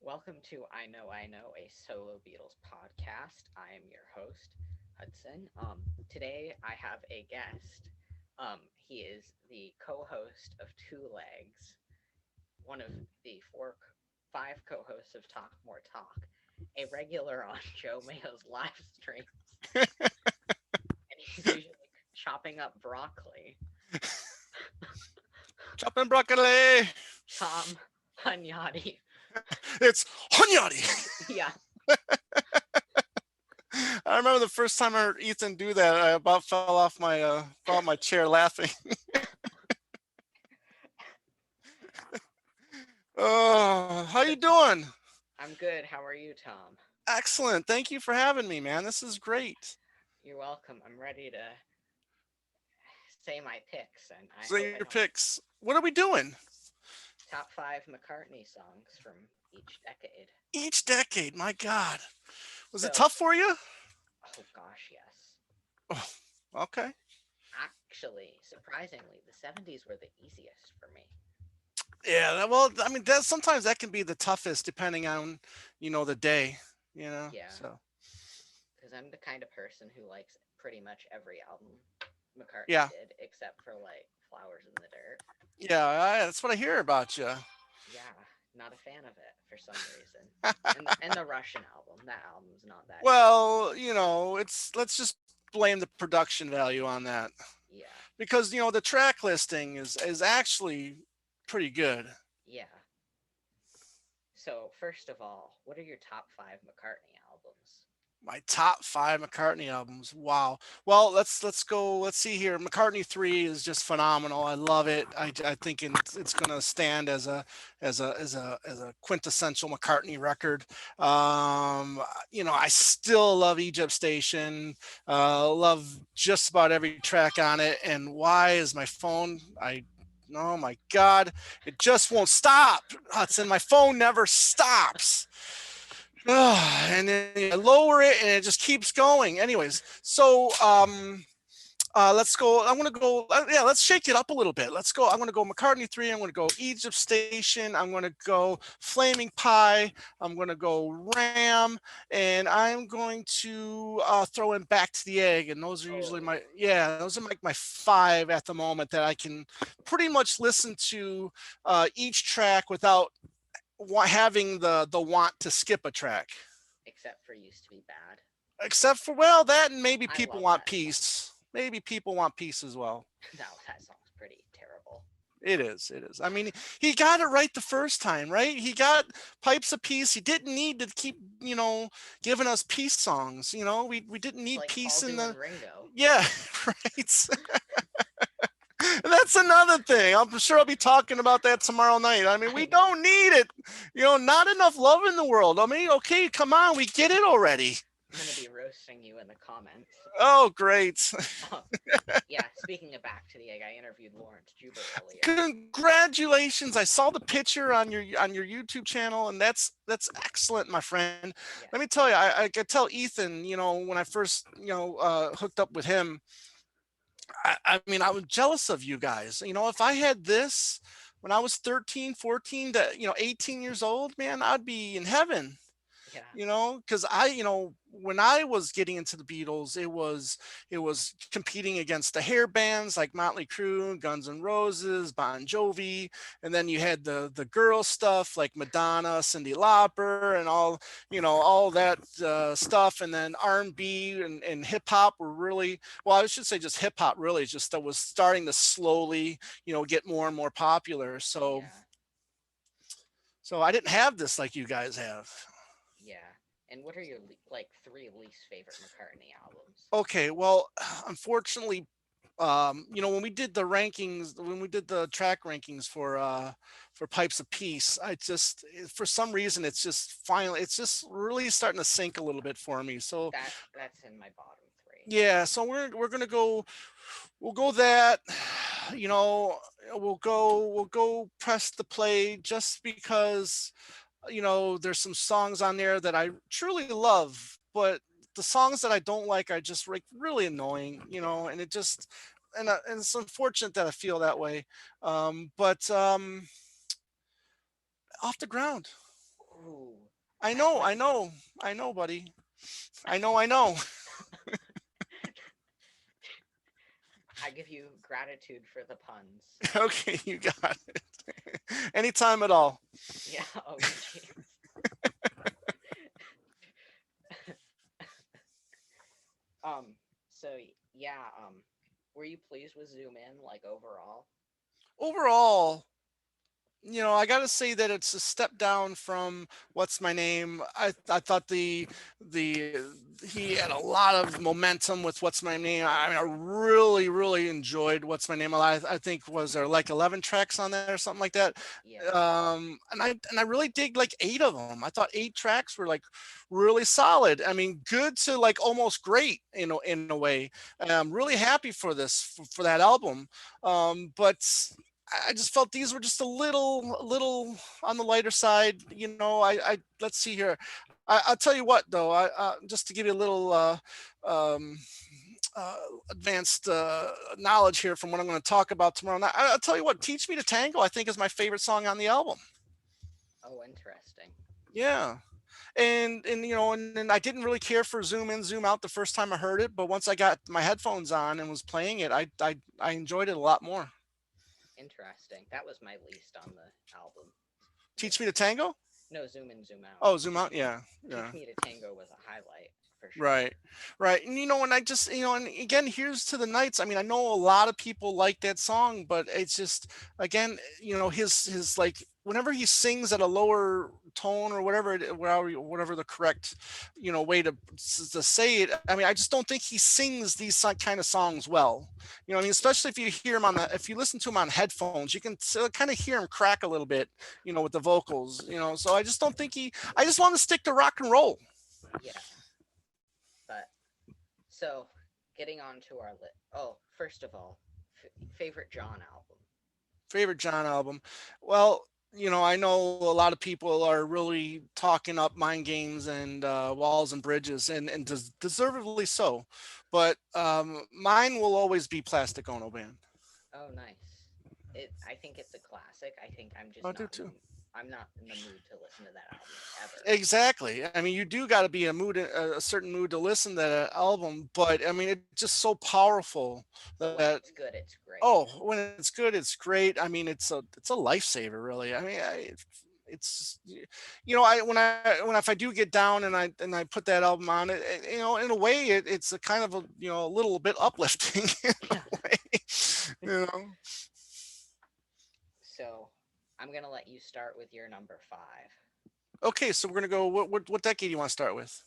Welcome to I Know, a solo Beatles podcast. I am your host, Hudson. Today I have a guest. He is the co-host of Two Legs, one of the five co-hosts of Talk More Talk, a regular on Joe Mayo's live streams, and he's usually chopping up broccoli. Chopping broccoli. Tom Hunyady. It's Hunyady. Yeah. I remember the first time I heard Ethan do that, I about fell off my chair laughing. Oh, how you doing? I'm good. How are you, Tom? Excellent. Thank you for having me, man. This is great. You're welcome. I'm ready to say my picks, and I So hope your I don't picks. What are we doing? top five McCartney songs from each decade. Each decade. My God, was it So, tough for you? oh gosh, yes. Oh, okay. Actually, surprisingly, the 70s were the easiest for me. Yeah. Well, I mean, that sometimes that can be the toughest, depending on the day. Yeah, So because I'm the kind of person who likes pretty much every album McCartney yeah, did, except for like Flowers in the Dirt. yeah. That's what I hear about you. Yeah, not a fan of it for some reason. And the Russian album, that album's not that great. Well, it's let's just blame the production value on that Yeah, because the track listing is actually pretty good. yeah. So, first of all, what are your top five McCartney albums? My top five McCartney albums. Wow. Well, let's go. Let's see here. McCartney 3 is just phenomenal. I love it. I think it's going to stand as a quintessential McCartney record. I still love Egypt Station. Love just about every track on it. And why is my phone? Oh my God, it just won't stop. Hudson, my phone never stops. And then I lower it and it just keeps going. Anyways, so let's go. I'm gonna go. Yeah, let's shake it up a little bit. Let's go. I'm gonna go McCartney 3. I'm gonna go Egypt Station. I'm gonna go Flaming Pie. I'm gonna go Ram, and I'm going to throw in Back to the Egg. And those are usually Oh, those are like my five at the moment that I can pretty much listen to each track without having the want to skip a track. except for Used to Be Bad. Except for, well, that, and maybe I people love want that song. peace. Maybe people want peace as well. No, that song's pretty terrible. It is. It is. I mean, he got it right the first time, right? He got Pipes of Peace. He didn't need to keep, giving us peace songs. We didn't It's need like Paul peace in doing the. Ringo. Yeah, right. That's another thing. I'm sure I'll be talking about that tomorrow night. I mean, I we know. don't need it. Not enough love in the world. I mean, okay, come on, we get it already. I'm gonna be roasting you in the comments. Oh, great. Oh, yeah. Speaking of Back to the Egg, I interviewed Lawrence Juba earlier. Congratulations. I saw the picture on your YouTube channel, and that's excellent, my friend. Let me Yes. tell you, I could tell Ethan, when I first, hooked up with him, I mean, I was jealous of you guys. If I had this when I was 13, 14 to, 18 years old, man, I'd be in heaven. Yeah. Because when I was getting into the Beatles, it was competing against the hair bands like Motley Crue, Guns N' Roses, Bon Jovi, and then you had the girl stuff like Madonna, Cyndi Lauper, and all that stuff, and then R&B and hip hop were really, well, I should say just hip hop really just that was starting to slowly get more and more popular. So Yeah. so I didn't have this like you guys have. Yeah. And what are your like three least favorite McCartney albums? Okay, well, unfortunately, when we did the rankings, when we did the track rankings for Pipes of Peace, for some reason it's just really starting to sink a little bit for me. So That's in my bottom three. yeah, so we're gonna go, we'll go that, you know, we'll go press the play just because there's some songs on there that I truly love, but the songs that I don't like are just like really annoying, and it just and it's unfortunate that I feel that way. But off the ground. Ooh, I that know, might. I know, I know, buddy. I know. I give you gratitude for the puns. Okay, you got it. Anytime at all. Yeah. Oh, jeez. Um. So yeah. Were you pleased with Zoom In, like overall? Overall, I got to say that it's a step down from What's My Name. I thought the he had a lot of momentum with What's My Name. I mean, I really enjoyed What's My Name. I think was there like 11 tracks on there or something like that. Yeah. And I really dig like 8 of them. I thought 8 tracks were like really solid. I mean, good to like almost great, in a way. I'm really happy for this for that album. But I just felt these were just a little on the lighter side. Let's see here. I'll tell you what, though. Just to give you a little um, uh, advanced knowledge here from what I'm going to talk about tomorrow night. I'll tell you what. "Teach Me to Tango" I think is my favorite song on the album. Oh, interesting. Yeah. And then I didn't really care for Zoom In, Zoom Out the first time I heard it, but once I got my headphones on and was playing it, I enjoyed it a lot more. Interesting. That was my least on the album. "Teach Me to Tango." No, Zoom In, Zoom Out. Oh, Zoom Out. Yeah, Teach yeah. Me to Tango was a highlight for sure. Right, right. And I just, and again, "Here's to the Nights." I mean, I know a lot of people like that song, but it's just, again, his like whenever he sings at a lower tone or whatever, whatever the correct, way to say it. I mean, I just don't think he sings these kind of songs well. I mean, Yeah. especially if you hear him if you listen to him on headphones, you can kind of hear him crack a little bit, with the vocals. So I just don't think I just want to stick to rock and roll. Yeah. But so getting on to our list. Oh, first of all, favorite John album. Favorite John album. Well, I know a lot of people are really talking up "Mind Games" and "Walls and Bridges," and deservedly so. But mine will always be "Plastic Ono Band." Oh, nice. I think it's a classic. I think I'm I just do not in too. the. I'm not in the mood to listen to that album ever. Exactly. I mean, you do got to be a certain mood to listen to that album, but I mean, it's just so powerful But that when it's good, it's oh, great. when it's good, it's great. I mean, it's a lifesaver, really. I mean, it's I if I do get down and I put that album on it, in a way it's a kind of a little bit uplifting in a Yeah. way. you know. So I'm gonna let you start with your number five. Okay, so we're gonna go. What decade do you want to start with?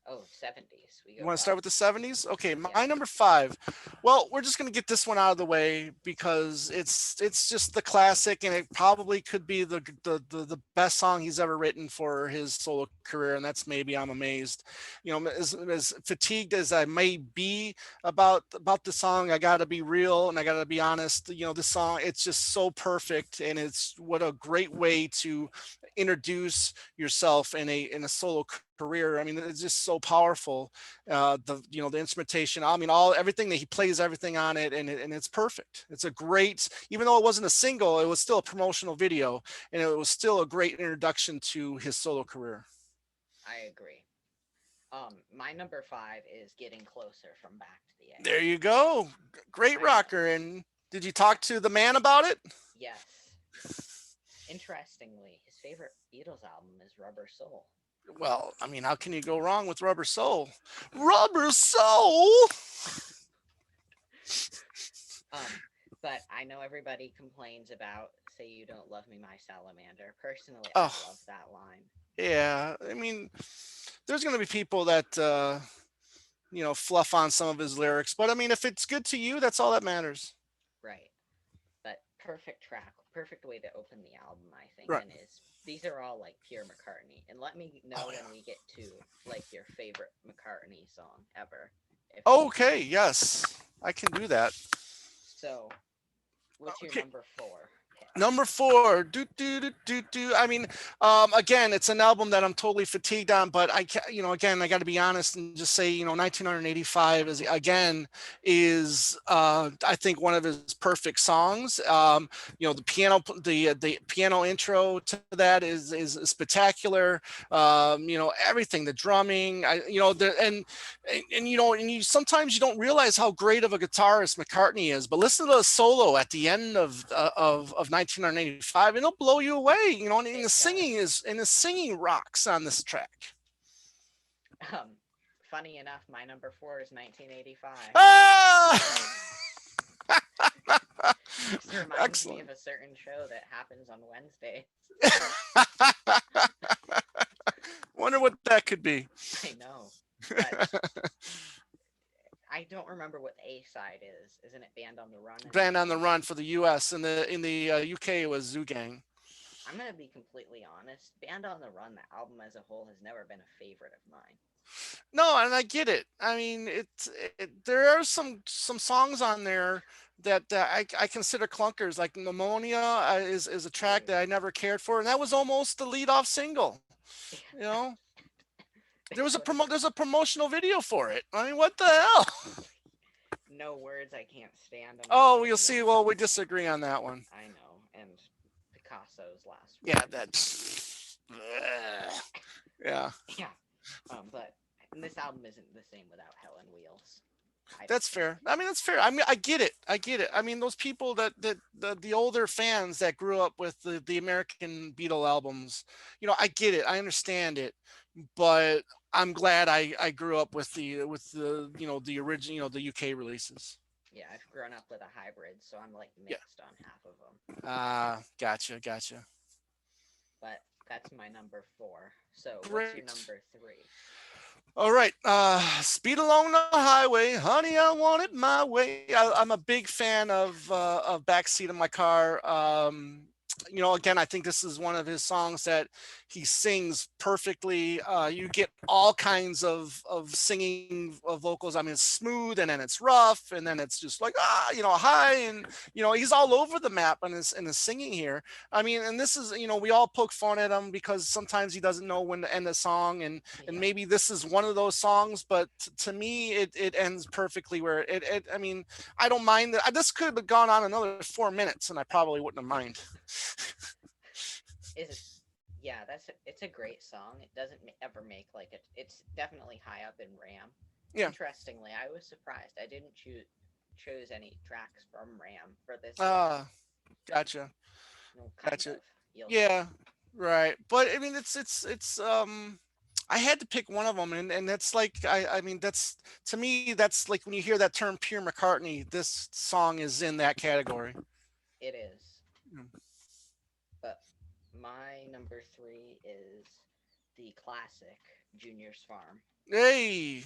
Oh, 70s. We You go want to start back. with the 70s? Okay, my Yeah. number 5. Well, we're just going to get this one out of the way because it's just the classic, and it probably could be the best song he's ever written for his solo career, and that's "Maybe I'm Amazed." As fatigued as I may be about the song, I got to be real and I got to be honest. This song, it's just so perfect, and it's what a great way to introduce yourself in a solo career. I mean, it's just so powerful. The instrumentation. I mean, all everything that he plays, everything on it, and it's perfect. It's a great, even though it wasn't a single, it was still a promotional video, and it was still a great introduction to his solo career. I agree. My number five is Getting Closer from Back to the There you Edge. go, great I know. rocker. And did you I talk to the man about it? Yes. Interestingly, his favorite Beatles album is Rubber Soul. Well, I mean, how can you go wrong with "Rubber Soul"? Rubber Soul. Um, but I know everybody complains about "Say You Don't Love Me, My Salamander." Personally, I Oh, love that line. yeah. I mean, there's going to be people that fluff on some of his lyrics, but I mean, if it's good to you, that's all that matters. Right. But perfect track, perfect way to open the album, I think, Right. and is these are all like pure McCartney. And let me Oh know yeah. when we get to like your favorite McCartney song ever, if Okay, yes, I can do that. so. What's your Okay, number four pick? Number four, do do do do do. I mean, again, it's an album that I'm totally fatigued on, but again, I got to be honest and just say, 1985 is again I think one of his perfect songs. The piano intro to that is spectacular. Everything, the drumming, and you sometimes you don't realize how great of a guitarist McCartney is, but listen to the solo at the end of 1985, and it'll blow you away. And It does. the singing rocks on this track. Um, Funny enough, my number four is 1985. Ah! This reminds me Excellent. of a certain show that happens on Wednesday. Wonder what that could be. I know, but I don't remember what the A side is. Isn't it Band on the Run in Band this on the one? Run for the U.S. In the UK it was Zoo Gang. I'm gonna be completely honest. Band on the Run, the album as a whole, has never been a favorite of mine. No, and I get it. I mean, there are some songs on there that I consider clunkers. Like Pneumonia is a track Ooh. that I never cared for, and that was almost the lead off single. You Yeah, know, this was there's a promotional video for it. I mean, what the hell? No Words I Can't Stand on Oh, you'll Utopia. see. Well, we disagree on that one. I know, and Picasso's Last Yeah, Words. yeah. Yeah, but this album isn't the same without Helen Wheels. I don't That's think. fair. I mean, that's fair. I mean, I get it. I get it. I mean, those people the older fans that grew up with the American Beatle albums, I get it. I understand it, but I'm glad I grew up with the the original, the UK releases. Yeah, I've grown up with a hybrid, so I'm like Yeah. mixed on half of them. Gotcha. But that's my number four. So what's your Great. number three? All right. Speed along the highway, honey. I want it my way. I'm a big fan of backseat of my car. Again, I think this is one of his songs that he sings perfectly. You get all kinds of singing vocals. I mean, it's smooth, and then it's rough, and then it's just like high, and he's all over the map in his singing here. I mean, and this is, we all poke fun at him because sometimes he doesn't know when to end a song, and Yeah, maybe this is one of those songs, but to me it ends perfectly where I mean, I don't mind that. This could have gone on another 4 minutes and I probably wouldn't have mind. is it? Yeah, it's a great song. It doesn't ever make like it. It's definitely high up in Ram. Yeah. Interestingly, I was surprised. I didn't chose any tracks from Ram for this list. uh gotcha. Well, kind Gotcha. of. You'll Yeah, see. right. But I mean, it's I had to pick one of them, and that's like I mean, that's, to me, that's like when you hear that term pure McCartney, this song is in that category. It is. But my number three is the classic Junior's Farm. Hey.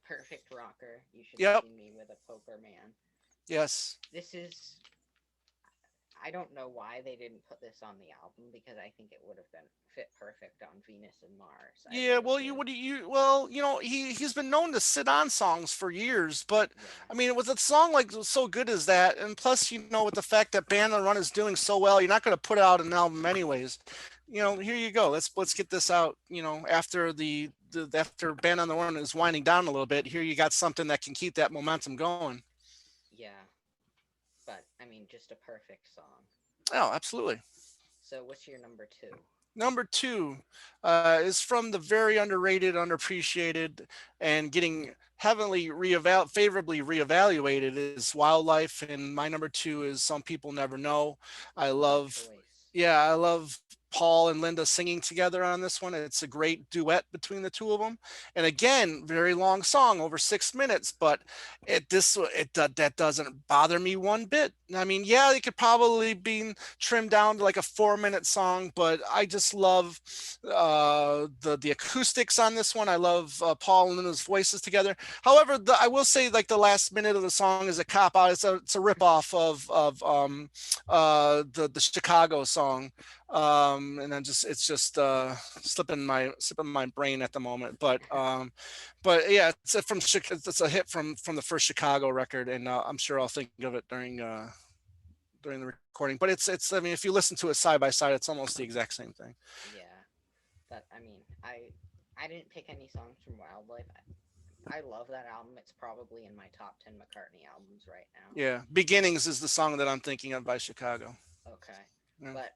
Perfect rocker. You should Yep. see me with a poker man. Yes. This is. I don't know why they didn't put this on the album because I think it would have been fit perfect on Venus and Mars. I Yeah, really well, do. he's been known to sit on songs for years, but Yeah. I mean, with a song like so good as that, and plus, with the fact that Band on the Run is doing so well, you're not going to put out an album anyways. Here you go. Let's get this out. After after Band on the Run is winding down a little bit, here you got something that can keep that momentum going. Yeah. But I mean, just a perfect song. Oh, absolutely. So what's your number two? Number two is from the very underrated, underappreciated, and getting favorably reevaluated is Wildlife, and my number two is Some People Never Know. I Good love, choice. yeah, I love Paul and Linda singing together on this one. It's a great duet between the two of them. And again, very long song, over 6 minutes, but that doesn't bother me one bit. I mean, yeah, it could probably be trimmed down to like a 4 minute song, but I just love the acoustics on this one. I love Paul and Linda's voices together. However, I will say, like, the last minute of the song is a cop out. It's a rip off of the Chicago song, and then it's just slipping my brain at the moment. But yeah, it's a hit from the first Chicago record, and I'm sure I'll think of it during during the recording. But it's I mean, if you listen to it side by side, it's almost the exact same thing. Yeah, but I mean, I didn't pick any songs from Wildlife. I love that album. It's probably in my top 10 McCartney albums right now. Yeah, Beginnings is the song that I'm thinking of by Chicago. Okay, Yeah, but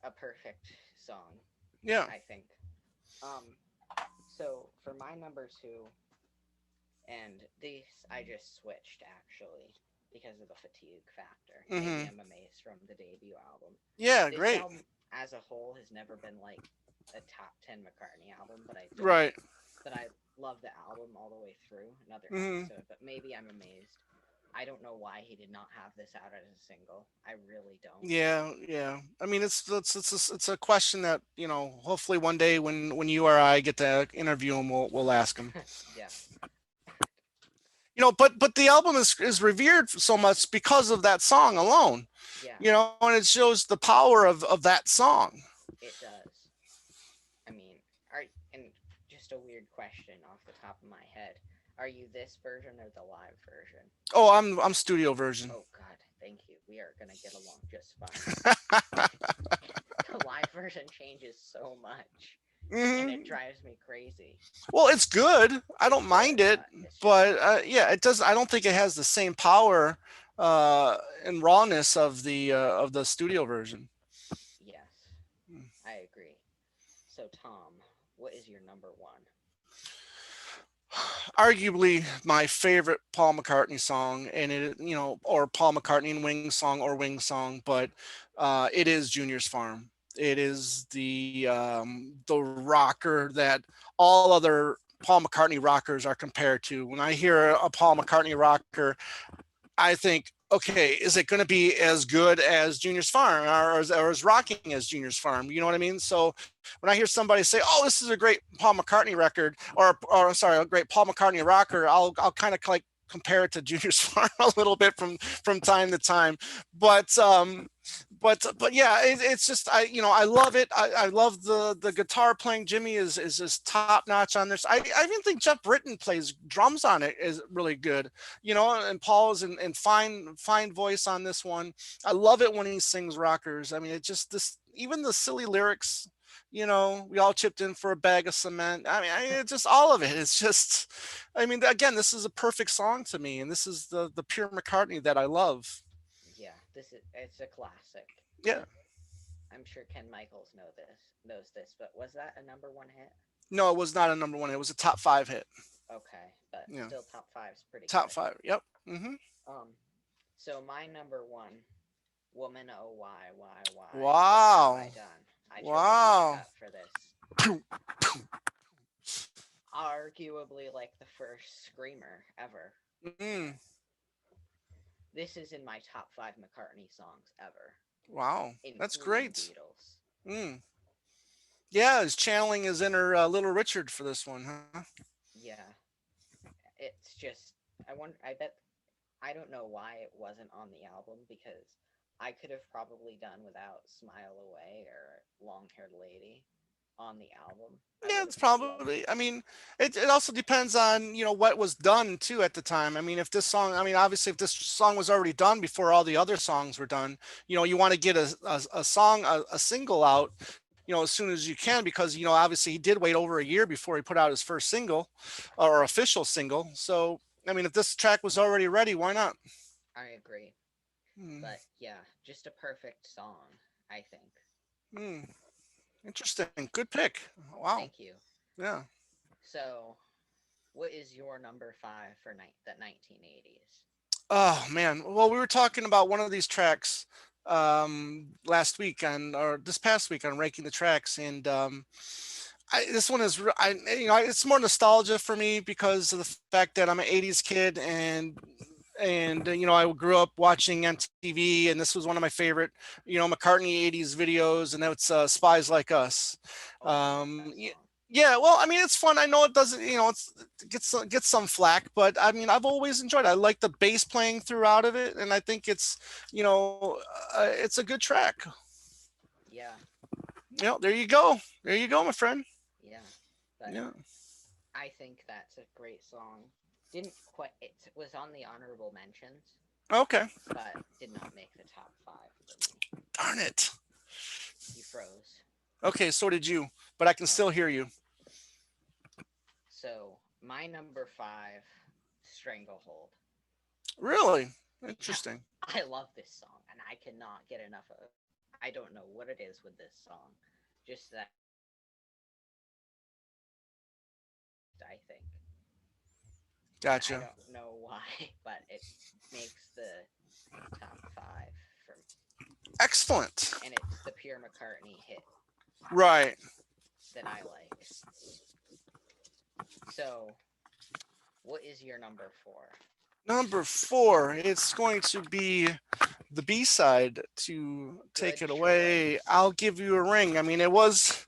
a perfect song, yeah. I think. Um, so for my number two, and this I just switched actually because of the fatigue factor. Maybe Hmm. I'm amazed from the debut album. Yeah, This great. album as a whole has never been like a top 10 McCartney album, but I don't. Right. But I love the album all the way through. Another Hmm. episode, but maybe I'm amazed. I don't know why he did not have this out as a single. I really don't. Yeah, yeah. I mean, it's a question that hopefully one day when you or I get to interview him, we'll ask him. Yeah, But the album is revered so much because of that song alone. yeah, And it shows the power of that song. it does. I mean, are and just a weird question off the top of my head. Are you this version or the live version? Oh, I'm studio version. Oh God, thank you. We are gonna get along just fine. The live version changes so much, and it Hmm. drives me crazy. Well, it's good. I It's don't good, mind it, but it's just but yeah, it does. I don't think it has the same power uh, and rawness of the studio version. yes, I agree. So Tom, what is your number one? Arguably my favorite Paul McCartney song, and or Paul McCartney and Wings song or Wings song, but it is Junior's Farm. It is the rocker that all other Paul McCartney rockers are compared to. When I hear a Paul McCartney rocker, I think, okay, is it going to be as good as Junior's Farm or as rocking as Junior's Farm? You know what I mean? So when I hear somebody say, "Oh, this is a great Paul McCartney record," or sorry, a great Paul McCartney rocker, I'll kind of like compare it to Junior's Farm a little bit from time to time. But but yeah, it's just I love it. I love the guitar playing. Jimmy is just top notch on this. I even think Jeff Britton plays drums on it is really good. And Paul's in fine voice on this one. I love it when he sings rockers. I mean, it just this even the silly lyrics. We all chipped in for a bag of cement. I mean, it's just all of it. It's just, I mean, again, this is a perfect song to me, and this is the pure McCartney that I love. Yeah, this is it's a classic. Yeah. But I'm sure Ken Michaels knows this. But was that a number one hit? No, it was not a number one. It was a top five hit. Okay, but Yeah. still top five's pretty Top good. five. Yep. Hmm. Um, so my number one, Woman Oh Why have I Wow. done? I chose a deep Wow. cut for this. Arguably like the first screamer ever. Mm. This is in my top five McCartney songs ever, Wow. That's including great. Beatles. Mm. Yeah, his channeling his inner Little Richard for this one, huh? Yeah, it's just I wonder. I bet I don't know why it wasn't on the album because I could have probably done without Smile Away or Long Haired Lady on the album. I Yeah, would it's have loved probably. I mean, it also depends on what was done too at the time. I mean, if this song, I mean, obviously, if this song was already done before all the other songs were done, you want to get a song, a single out, as soon as you can, because obviously he did wait over a year before he put out his first single, or official single. So, I mean, if this track was already ready, why not? I agree. Hmm. But yeah, just a perfect song, I think. Hmm. Interesting. Good pick. Wow. Thank you. Yeah. So, what is your number five for that 1980s? Oh man. Well, we were talking about one of these tracks last week or this past week on ranking the tracks, and this one is it's more nostalgia for me because of the fact that I'm an 80s kid, and I grew up watching MTV, and this was one of my favorite McCartney 80s videos, and that's Spies Like Us. Oh, I love that Yeah, song. yeah, well, I mean, it's fun. I know it doesn't, it gets some flack, but I mean, I've always enjoyed it. I like the bass playing throughout of it, and I think it's a good track. Yeah, There you go. There you go, my friend. yeah. But Yeah. I think that's a great song. Didn't quite. It was on the honorable mentions. Okay. but did not make the top five for me. Darn it. You froze. Okay, so did you, but I can Oh, still hear you. so my number five, Stranglehold. Really Yeah, interesting. I love this song, and I cannot get enough of. I don't know what it is with this song, just that I think, and I Gotcha. don't know why, but it makes the top five for me, Excellent. and it's the pure McCartney hit Right. that I like. So, what is your number four? Number four, it's going to be the B side to take Good it away. choice. I'll give you a ring. I mean, it was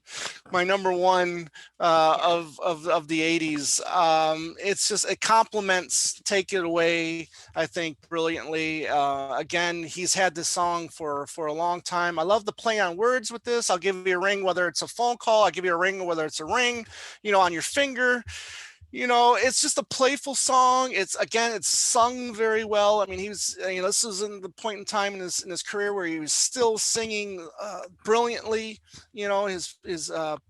my number one Yeah, of the '80s. It's just it complements "Take It Away." I think brilliantly. Again, he's had this song for a long time. I love the play on words with this. I'll give you a ring whether it's a phone call. I'll give you a ring whether it's a ring, on your finger. It's just a playful song. It's sung very well. I mean, he was, this was in the point in time in his career where he was still singing brilliantly. His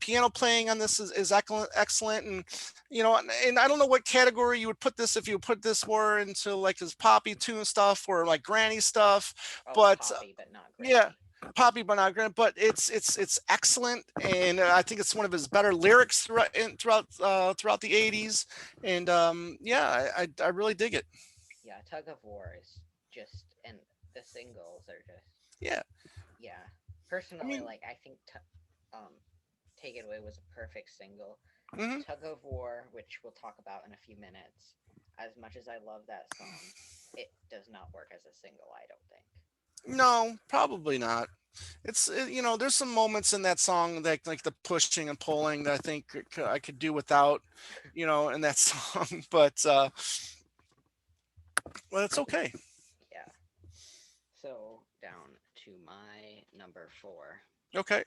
piano playing on this is excellent, and I don't know what category you would put this if you put this more into like his poppy tune stuff or like granny stuff, oh, but poppy, but not yeah, granny. poppy but not granny. But it's excellent, and I think it's one of his better lyrics throughout the '80s, and yeah, I really dig it. Yeah, Tug of War is just, and the singles are just, Yeah, yeah. I Personally, mean, like, I think um, Take It Away was a perfect single. mhm. Tug of War, which we'll talk about in a few minutes, as much as I love that song, it does not work as a single, I don't think. No, probably not. There's some moments in that song that like the pushing and pulling that I think I could do without, in that song, but well, it's okay. Yeah. So, down to my number four. Okay,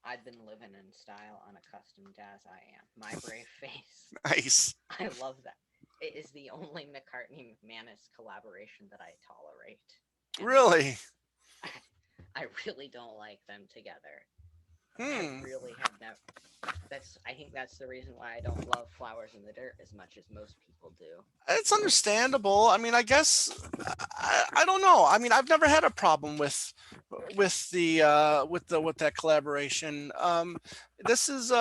I've been living in style, unaccustomed as I am. My brave face. nice. I love that. It is the only McCartney McManus collaboration that I tolerate, and Really? I really don't like them together. I Hmm. really have never. That's. I think that's the reason why I don't love Flowers in the Dirt as much as most people do. It's understandable. I mean, I guess I don't know. I mean, I've never had a problem with that collaboration. This is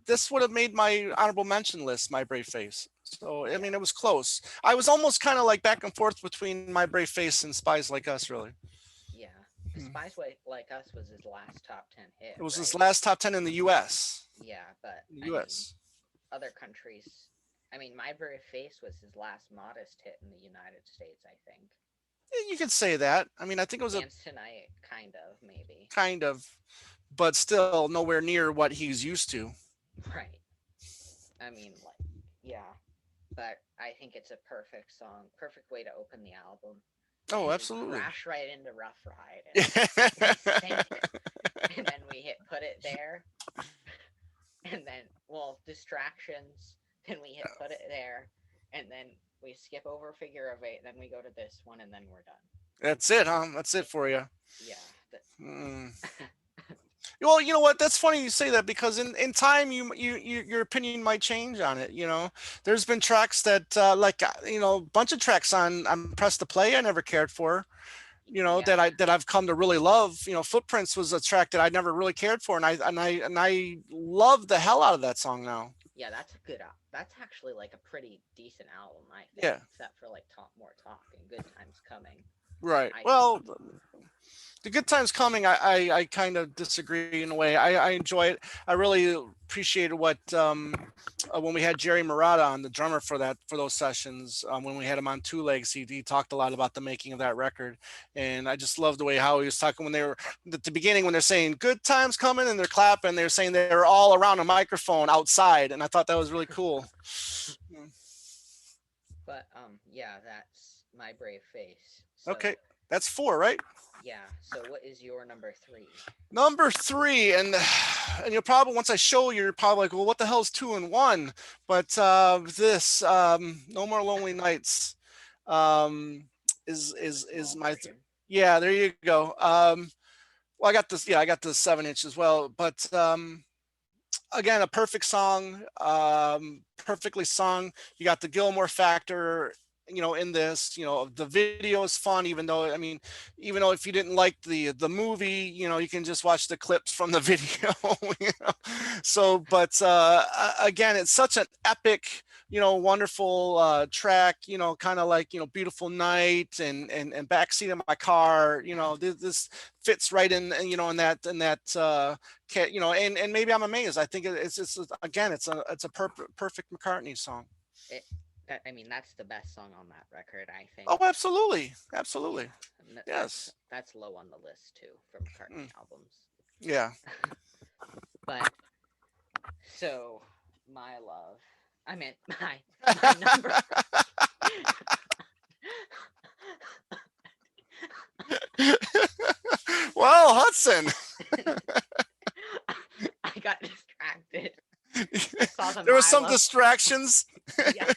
this would have made my honorable mention list, My Brave Face. So I mean, Yeah, it was close. I was almost kind of like back and forth between My Brave Face and Spies Like Us. Really, yeah. Because Like Us was his last top 10 hit, it was his right? last top 10 in the U.S. Yeah, but In the I mean, U.S. other countries. I mean, My Brave Face was his last modest hit in the United States, I think. You could say that. I mean, I think it was a Dance Tonight, kind of, maybe. kind of, but still nowhere near what he's used to. Right. I mean, like, yeah. But I think it's a perfect song, perfect way to open the album. Oh, And we absolutely. crash right into Rough Ride and we sing it. And then we hit Put It There. And then, well, Distractions. Then we hit Put It There. And then we skip over Figure of Eight. Then we go to this one and then we're done. That's it, huh? That's it It, for you. yeah. Mm. Well, you know what? That's funny you say that because in time your opinion might change on it. There's been tracks that like a bunch of tracks on Press to Play I never cared for. That yeah. I've come to really love. Footprints was a track that I never really cared for, and I love the hell out of that song now. Yeah, that's a good. That's actually like a pretty decent album, I think, Yeah, except for like Talk More Talk and Good Times Coming. right. I think. Well, the good times coming. I kind of disagree in a way. I enjoy it. I really appreciated what when we had Jerry Murata on, the drummer for those sessions. When we had him on Two Legs, he talked a lot about the making of that record, and I just love the way how he was talking when they were at the beginning when they're saying "good times coming" and they're clapping. They're saying they're all around a microphone outside, and I thought that was really cool. But yeah, that's My Brave Face. Okay, So that's four, right? yeah. So what is your number three? Number three, and you'll probably once I show you, you're probably like, well, what the hell is two and one? But this, No More Lonely Nights. um, The is small my version. yeah. There you go. Well, I got this. Yeah, I got the 7 inch as well. But again, a perfect song, perfectly sung. You got the Gilmore factor, in this. The video is fun, even though even though if you didn't like the movie, you can just watch the clips from the video. you know? So, but again, it's such an epic, wonderful track. Kind of like Beautiful Night and Backseat of My Car. This fits right in that. And maybe I'm amazed. I think it's again, it's a perfect McCartney song. It, I mean, that's the best song on that record, I Oh, think. absolutely, Yeah, absolutely. and Yes. that's low on the list too for McCartney Mm, albums. yeah. But so my love, I meant my number. Well, Hudson, I got distracted. I saw the there was some Milo. distractions. Yeah,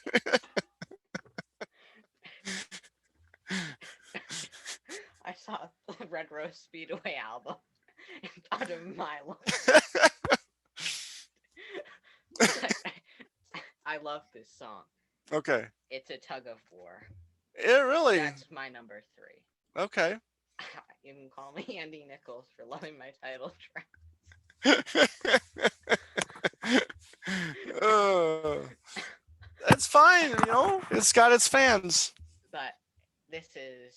I saw the Red Rose Speedway album and thought of Milo. But I love this song. Okay. It's a tug of war. It really. That's my number three. Okay. You can call me Andy Nichols for loving my title track. uh, it's fine. It's got its fans. But this is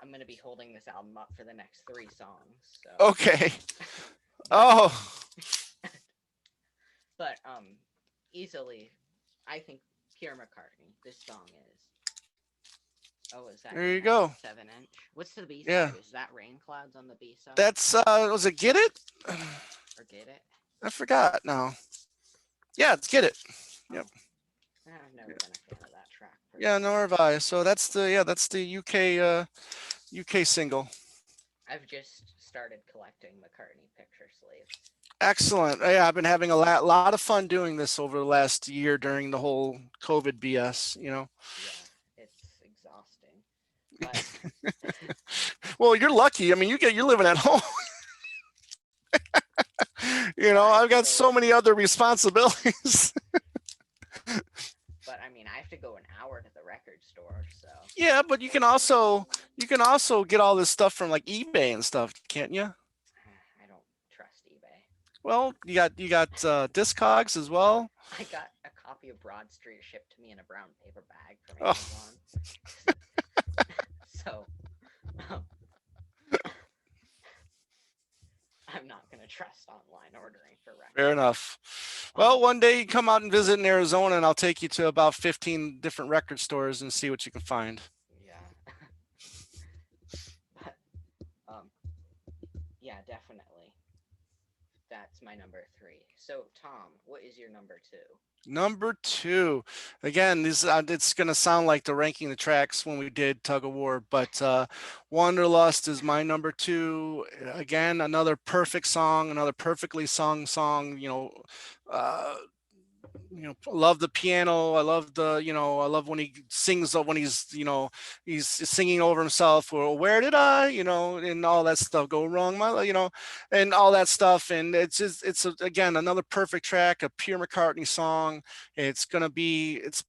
I'm gonna be holding this album up for the next three songs. So, Okay. but Oh, but easily, I think pure McCartney. This song is. Oh, is that there you another go. 7 inch? What's the B Yeah. side? Is that Rain Clouds on the B side? That's was it Get It? Or Get It? I forgot now. Yeah, it's Get It. Yep. Oh, I've never been a fan of that track Yeah, nor personally. have I. So that's the UK single. I've just started collecting McCartney picture sleeves. Excellent. Yeah, I've been having a lot of fun doing this over the last year during the whole COVID BS. Yeah, it's exhausting. But Well, you're lucky. I mean, you're living at home. but I have I've to got go. so many other responsibilities. But I mean, I have to go an hour to the record store, so Yeah, but you can also get all this stuff from like eBay and stuff, can't you? I don't trust eBay. Well, you got Discogs as well. I got a copy of Broad Street shipped to me in a brown paper bag from Oh, Amazon. So um, I'm not gonna trust online ordering for fair records. enough. Well, Um, one day you come out and visit in Arizona, and I'll take you to about 15 different record stores and see what you can find. yeah, but um, yeah, definitely. That's my number three. So Tom, what is your number two? Number two, again, this it's gonna sound like the ranking the tracks when we did Tug of War, but Wanderlust is my number two. Again, another perfect song, another perfectly sung song. Uh, love the piano. I love when he sings when he's singing over himself, or where did I, and all that stuff go wrong, and all that stuff. And again, another perfect track, a pure McCartney song. It's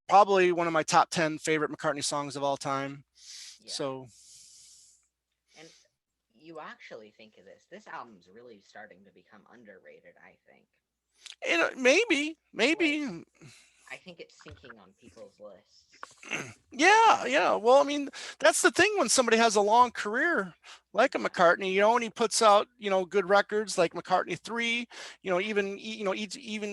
probably one of my top 10 favorite McCartney songs of all time. Yeah, So, and you actually think of this. This album's really starting to become underrated. I think. maybe, Like, I think it's sinking on people's lists. yeah, yeah. Well, I mean, that's the thing when somebody has a long career like a Yeah, McCartney, and he puts out, good records like McCartney 3, even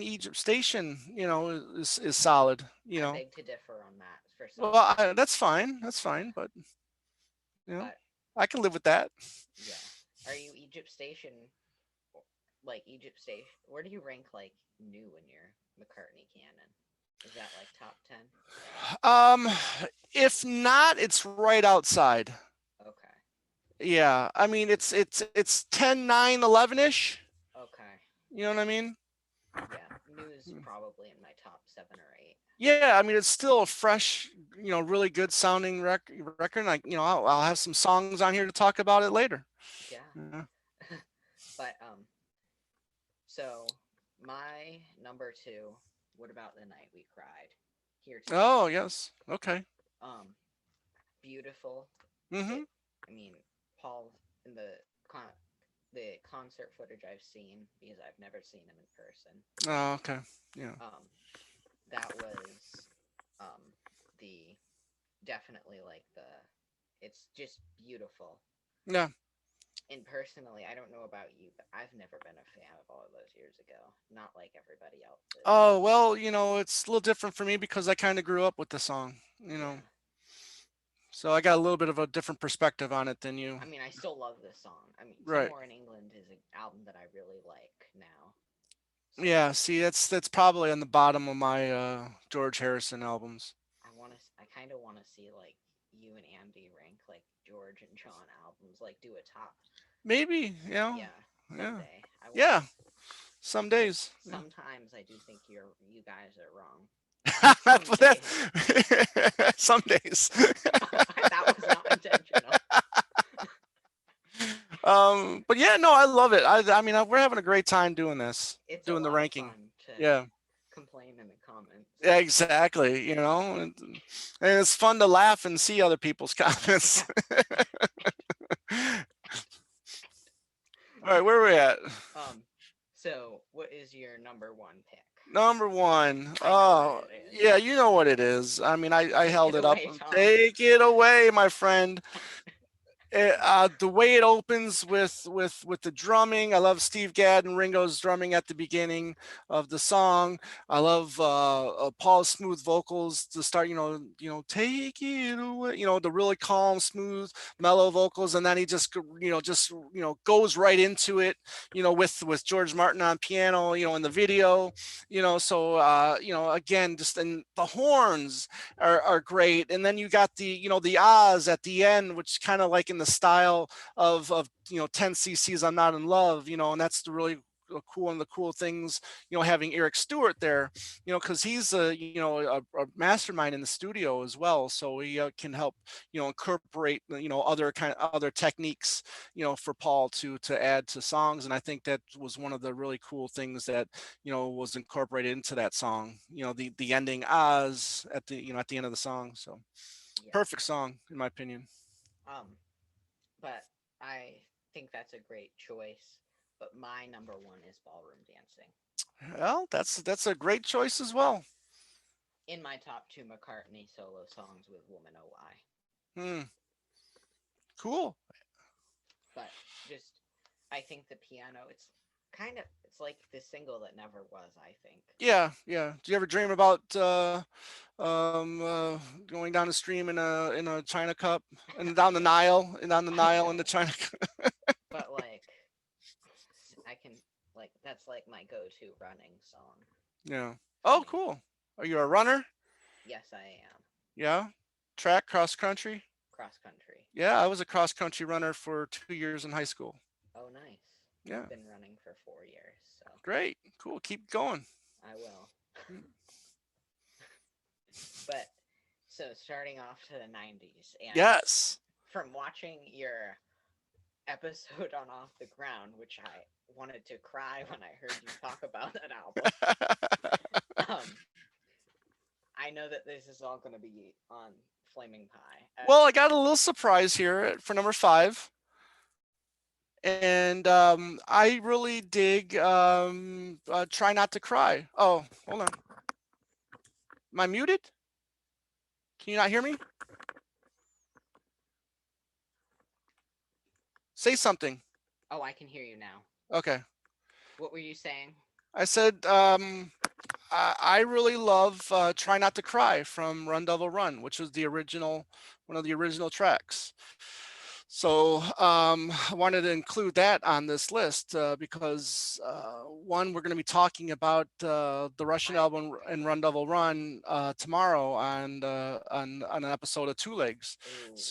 Egypt Station, is solid, I beg to differ on that for Well, some. that's fine. That's fine, but you know, But I can live with that. yeah, are you Egypt Station? Like Egypt Station? Where do you rank like new in your McCartney canon? Is that like top 10? Um, if not, it's right outside. Okay. Yeah, I mean, it's 10, 9, 11 ish. Okay. You know what I mean? Yeah. News probably in my top 7 or 8. Yeah, I mean, it's still a fresh, really good sounding record. And I'll have some songs on here to talk about it later. Yeah. Yeah. But so my number two. What about the night we cried? Here Oh tonight. yes. Okay. Um, beautiful. Mm-hmm. It. I mean, Paul in the concert footage I've seen because I've never seen him in person. Oh, okay. Yeah. Um, that was the definitely like the. It's just beautiful. Yeah. And personally, I don't know about you, but I've never been a fan of all of those years ago. Not like everybody else is. Oh well, it's a little different for me because I kind of grew up with the song. Yeah. So I got a little bit of a different perspective on it than you. I mean, I still love this song. I mean, Right. Somewhere in England is an album that I really like now. So Yeah. See, that's probably on the bottom of my George Harrison albums. I kind of want to see like you and Andy rank like George and John albums, like do a top. Maybe. Yeah, Yeah. someday I want to, Yeah. Some because days. Yeah. sometimes I do think you guys are wrong. Some But that days some days. that was not intentional. But yeah, no, I love it. I mean, we're having a great time doing this, It's a doing the lot of ranking. fun to Yeah. complain in the comments. Yeah, exactly. And it's fun to laugh and see other people's Yeah. comments. All right, where are we at? Um. So, what is your number one pick? Number one. I know what Oh, it is. yeah, you know what it is. I mean, I Take held it it up. away, Tom. Take it away, my friend. The way it opens with the drumming, I love Steve Gadd and Ringo's drumming at the beginning of the song. I love Paul's smooth vocals to start. Take it away. The really calm, smooth, mellow vocals, and then he goes right into it. With George Martin on piano. In the video. Again, just and the horns are great. And then you got the Oz at the end, which kind of like in the style of 10 cc's I'm not in love, and that's the really one of the cool things, having Eric Stewart there, because he's a mastermind in the studio as well. So he can help, incorporate, other techniques, for Paul to add to songs. And I think that was one of the really cool things that, was incorporated into that song, the ending Oz at the end of the song. So Yeah. perfect song in my opinion. Um. But I think that's a great choice. But my number one is ballroom dancing. Well, that's a great choice as well. In my top two McCartney solo songs with Woman Oh Why. Hmm. Cool. But just, I think the piano, it's like the single that never was, I think. Yeah, yeah. Do you ever dream about going down the stream in a China cup and down the Yeah. Nile and down the I Nile in the don't. China cup? But like, I can, like, that's like my go to running song Yeah. for Oh, me. cool. Are you a runner? Yes, I am. Yeah. Track, cross country? Cross country. Yeah, I was a cross country runner for 2 years in high school. Oh, nice. Yeah. I've been running for 4 years, so Great. Cool. Keep going. I will. Mm. But so starting off to the 90s, and Yes. from watching your episode on Off the Ground, which I wanted to cry when I heard you talk about that album, um, I know that this is all going to be on Flaming Pie. Well, I got a little surprise here for number five. And I really dig Try Not to Cry. Oh, hold on. Am I muted? Can you not hear me? Say something. Oh, I can hear you now. Okay. What were you saying? I said I really love Try Not to Cry from Run Devil Run, which was one of the original tracks. I wanted to include that on this list because one, we're going to be talking about the Russian I album and Run Devil Run tomorrow on an episode of Two Legs.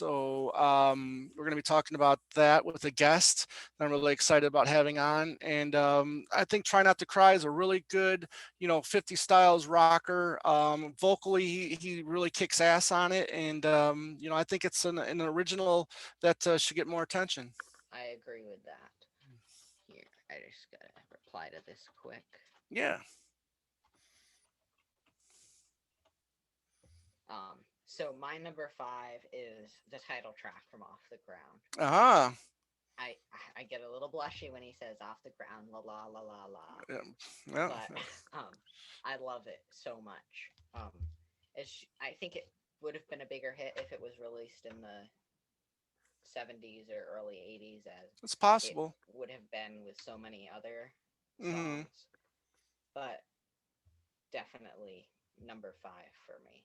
ooh, We're going to be talking about that with a guest that I'm really excited about having on. And I think Try Not to Cry is a really good, 50 styles rocker. Vocally, he really kicks ass on it, and I think it's an original that should get more attention. I agree with that. Here, I just gotta reply to this quick. Yeah. So my number five is the title track from Off the Ground. Ah. I I get a little blushy when he says "off the ground," la la la la la. Yeah. Yeah. But I love it so much. I think it would have been a bigger hit if it was released in the '70s or early '80s, as It's it possible. would have been with so many other Hmm. songs. But definitely number five for me.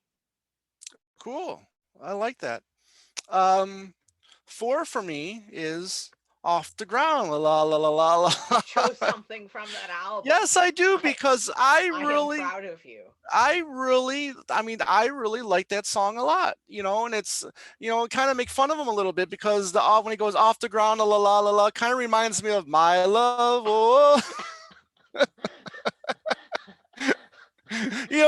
Cool. I like that. Um, Four for me is Off the Ground. La la la la la You la. chose something from that album. Yes, I do I because I am proud of you. I really like that song a lot, and it's, kind of make fun of him a little bit because when he goes off the ground, la la la la, kind of reminds me of my love, oh,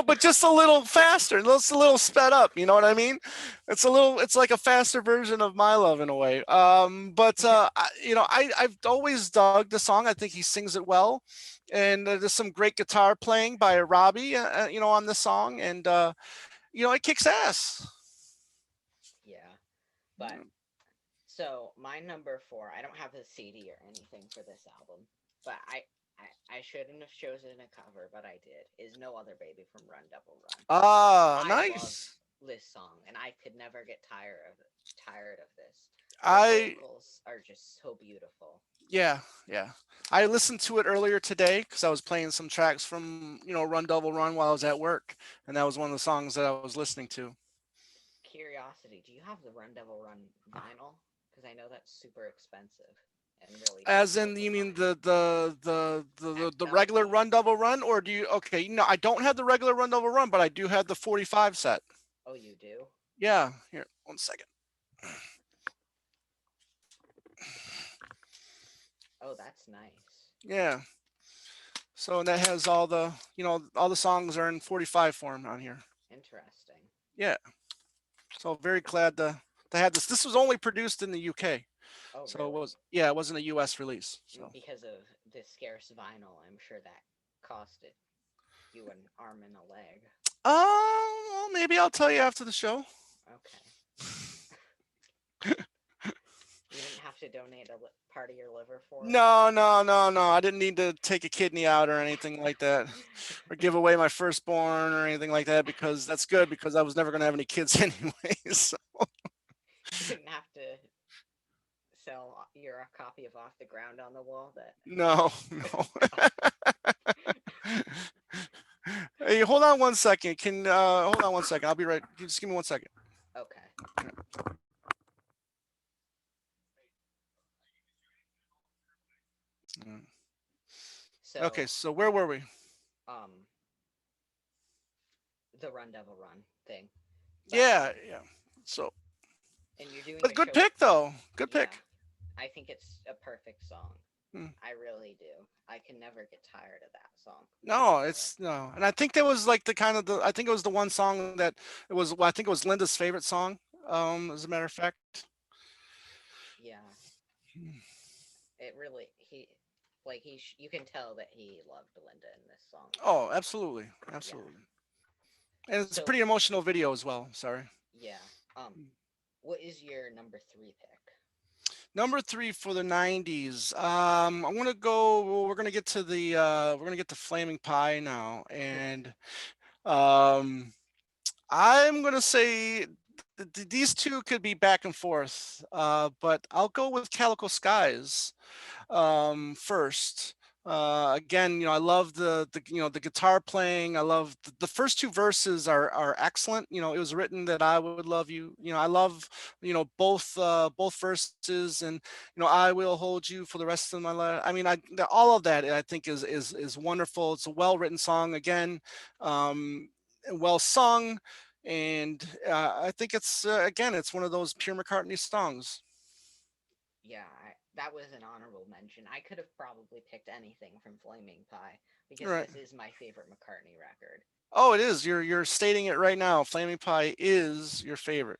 but just a little faster, just a little sped up. You know what I mean? It's like a faster version of my love in a way. But I've always dug the song. I think he sings it well, and there's some great guitar playing by Robbie, on the song, and it kicks ass. Yeah, but so my number four, I don't have a CD or anything for this album, but I shouldn't have chosen a cover, but I did. Is No Other Baby from Run Devil Run. Ah, I love nice. this song, and I could never get tired of this. The I vocals are just so beautiful. Yeah, yeah. I listened to it earlier today because I was playing some tracks from Run Double Run while I was at work, and that was one of the songs that I was listening to. Curiosity, do you have the Run Devil Run vinyl? Because I know that's super expensive and really As difficult in, to you mean find. the regular LP. Run Double Run, or do you? Okay, I don't have the regular Run Double Run, but I do have the 45 set. Oh, you do? Yeah, here, 1 second. Oh, that's nice. Yeah. So that has all the songs are in 45 form on here. Interesting. Yeah. So very glad to have this. This was only produced in the UK. Oh, So really? it wasn't a US release. So Because of the scarce vinyl, I'm sure that costed you an arm and a leg. well, maybe I'll tell you after the show. Okay. You didn't have to donate a part of your liver for it? No, no, no, no. I didn't need to take a kidney out or anything like that, or give away my firstborn or anything like that, because that's good because I was never going to have any kids anyways. You didn't have to sell your copy of Off the Ground on the Wall that. No, no. Hey, hold on 1 second. Hold on 1 second. I'll be right. Just give me 1 second. Okay. Okay, So, so where were we? um, the Run Devil Run thing. But, Yeah, yeah. So, and you're doing but a good show. pick though. Good Yeah. pick. I think it's a perfect song. Hmm. I really do. I can never get tired of that song. No, Ever. it's no, and I think that was like the kind of the. I think it was the one song that it was. Well, I think it was Linda's favorite song. As a matter of fact. Yeah. It really you can tell that he loved Linda in this song. Oh, absolutely, Yeah. absolutely, and it's a So pretty emotional video as well. Sorry. yeah. What is your number three pick? Number three for the '90s. I'm gonna go. Well, we're gonna get to the. We're gonna get to Flaming Pie now, and um, I'm gonna say these two could be back and forth, but I'll go with Calico Skies first. Again, I love the guitar playing. I love the first two verses are excellent. It was written that I would love you. I love both verses, and I will hold you for the rest of my life. I mean, all of that I think is wonderful. It's a well written song again, well sung, and I think it's again it's one of those pure McCartney songs. Yeah, that was an honorable mention. I could have probably picked anything from Flaming Pie because Right. this is my favorite McCartney record, Oh, it is. You're stating it right now. Flaming Pie is your favorite.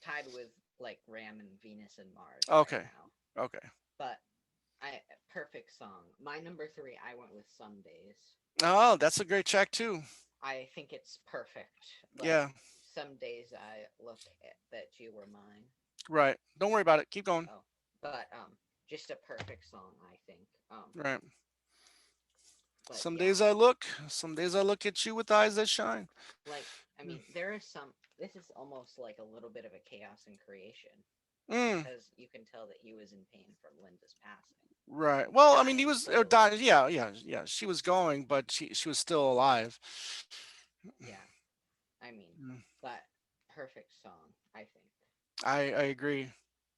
tied with like Ram and Venus and Mars right Okay. now. Okay. But I perfect song. My number three, I went with Some Days. Oh, that's a great track too. I think it's perfect. Like Yeah. some days I look at that you were mine. Right. Don't worry about it. Keep going. Oh, but just a perfect song, I think. Right. But Some yeah, days I look. Some days I look at you with eyes that shine. like I mean, there is some. This is almost like a little bit of a chaos in creation Mm, because you can tell that he was in pain from Linda's passing, right. Well, I mean, he dying was literally. dying. Yeah, yeah, yeah. She was going, but she was still alive. Yeah, I mean, Mm, but perfect song, I think. I agree.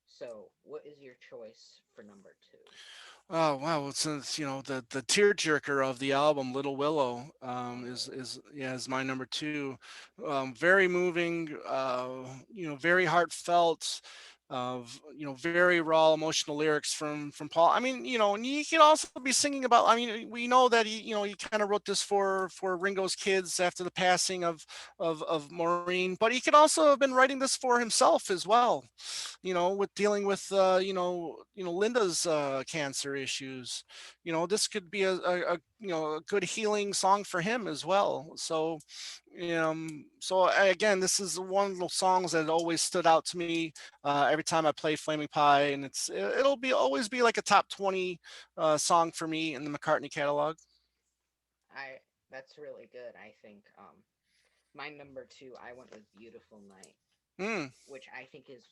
So, what is your choice for number two? Oh wow! Well, since the tearjerker of the album, Little Willow, Oh, is my number two. Very moving. Very heartfelt. Very raw emotional lyrics from Paul. I mean, and he could also be singing about. I mean, we know that he kind of wrote this for Ringo's kids after the passing of Maureen, but he could also have been writing this for himself as well, with dealing with Linda's cancer issues. This could be a good healing song for him as well. So again, this is one of those songs that always stood out to me every time I play Flaming Pie, and it'll be always be like a top 20 song for me in the McCartney catalog. I that's really good. I think my number two, I went with Beautiful Night, Mm. which I think is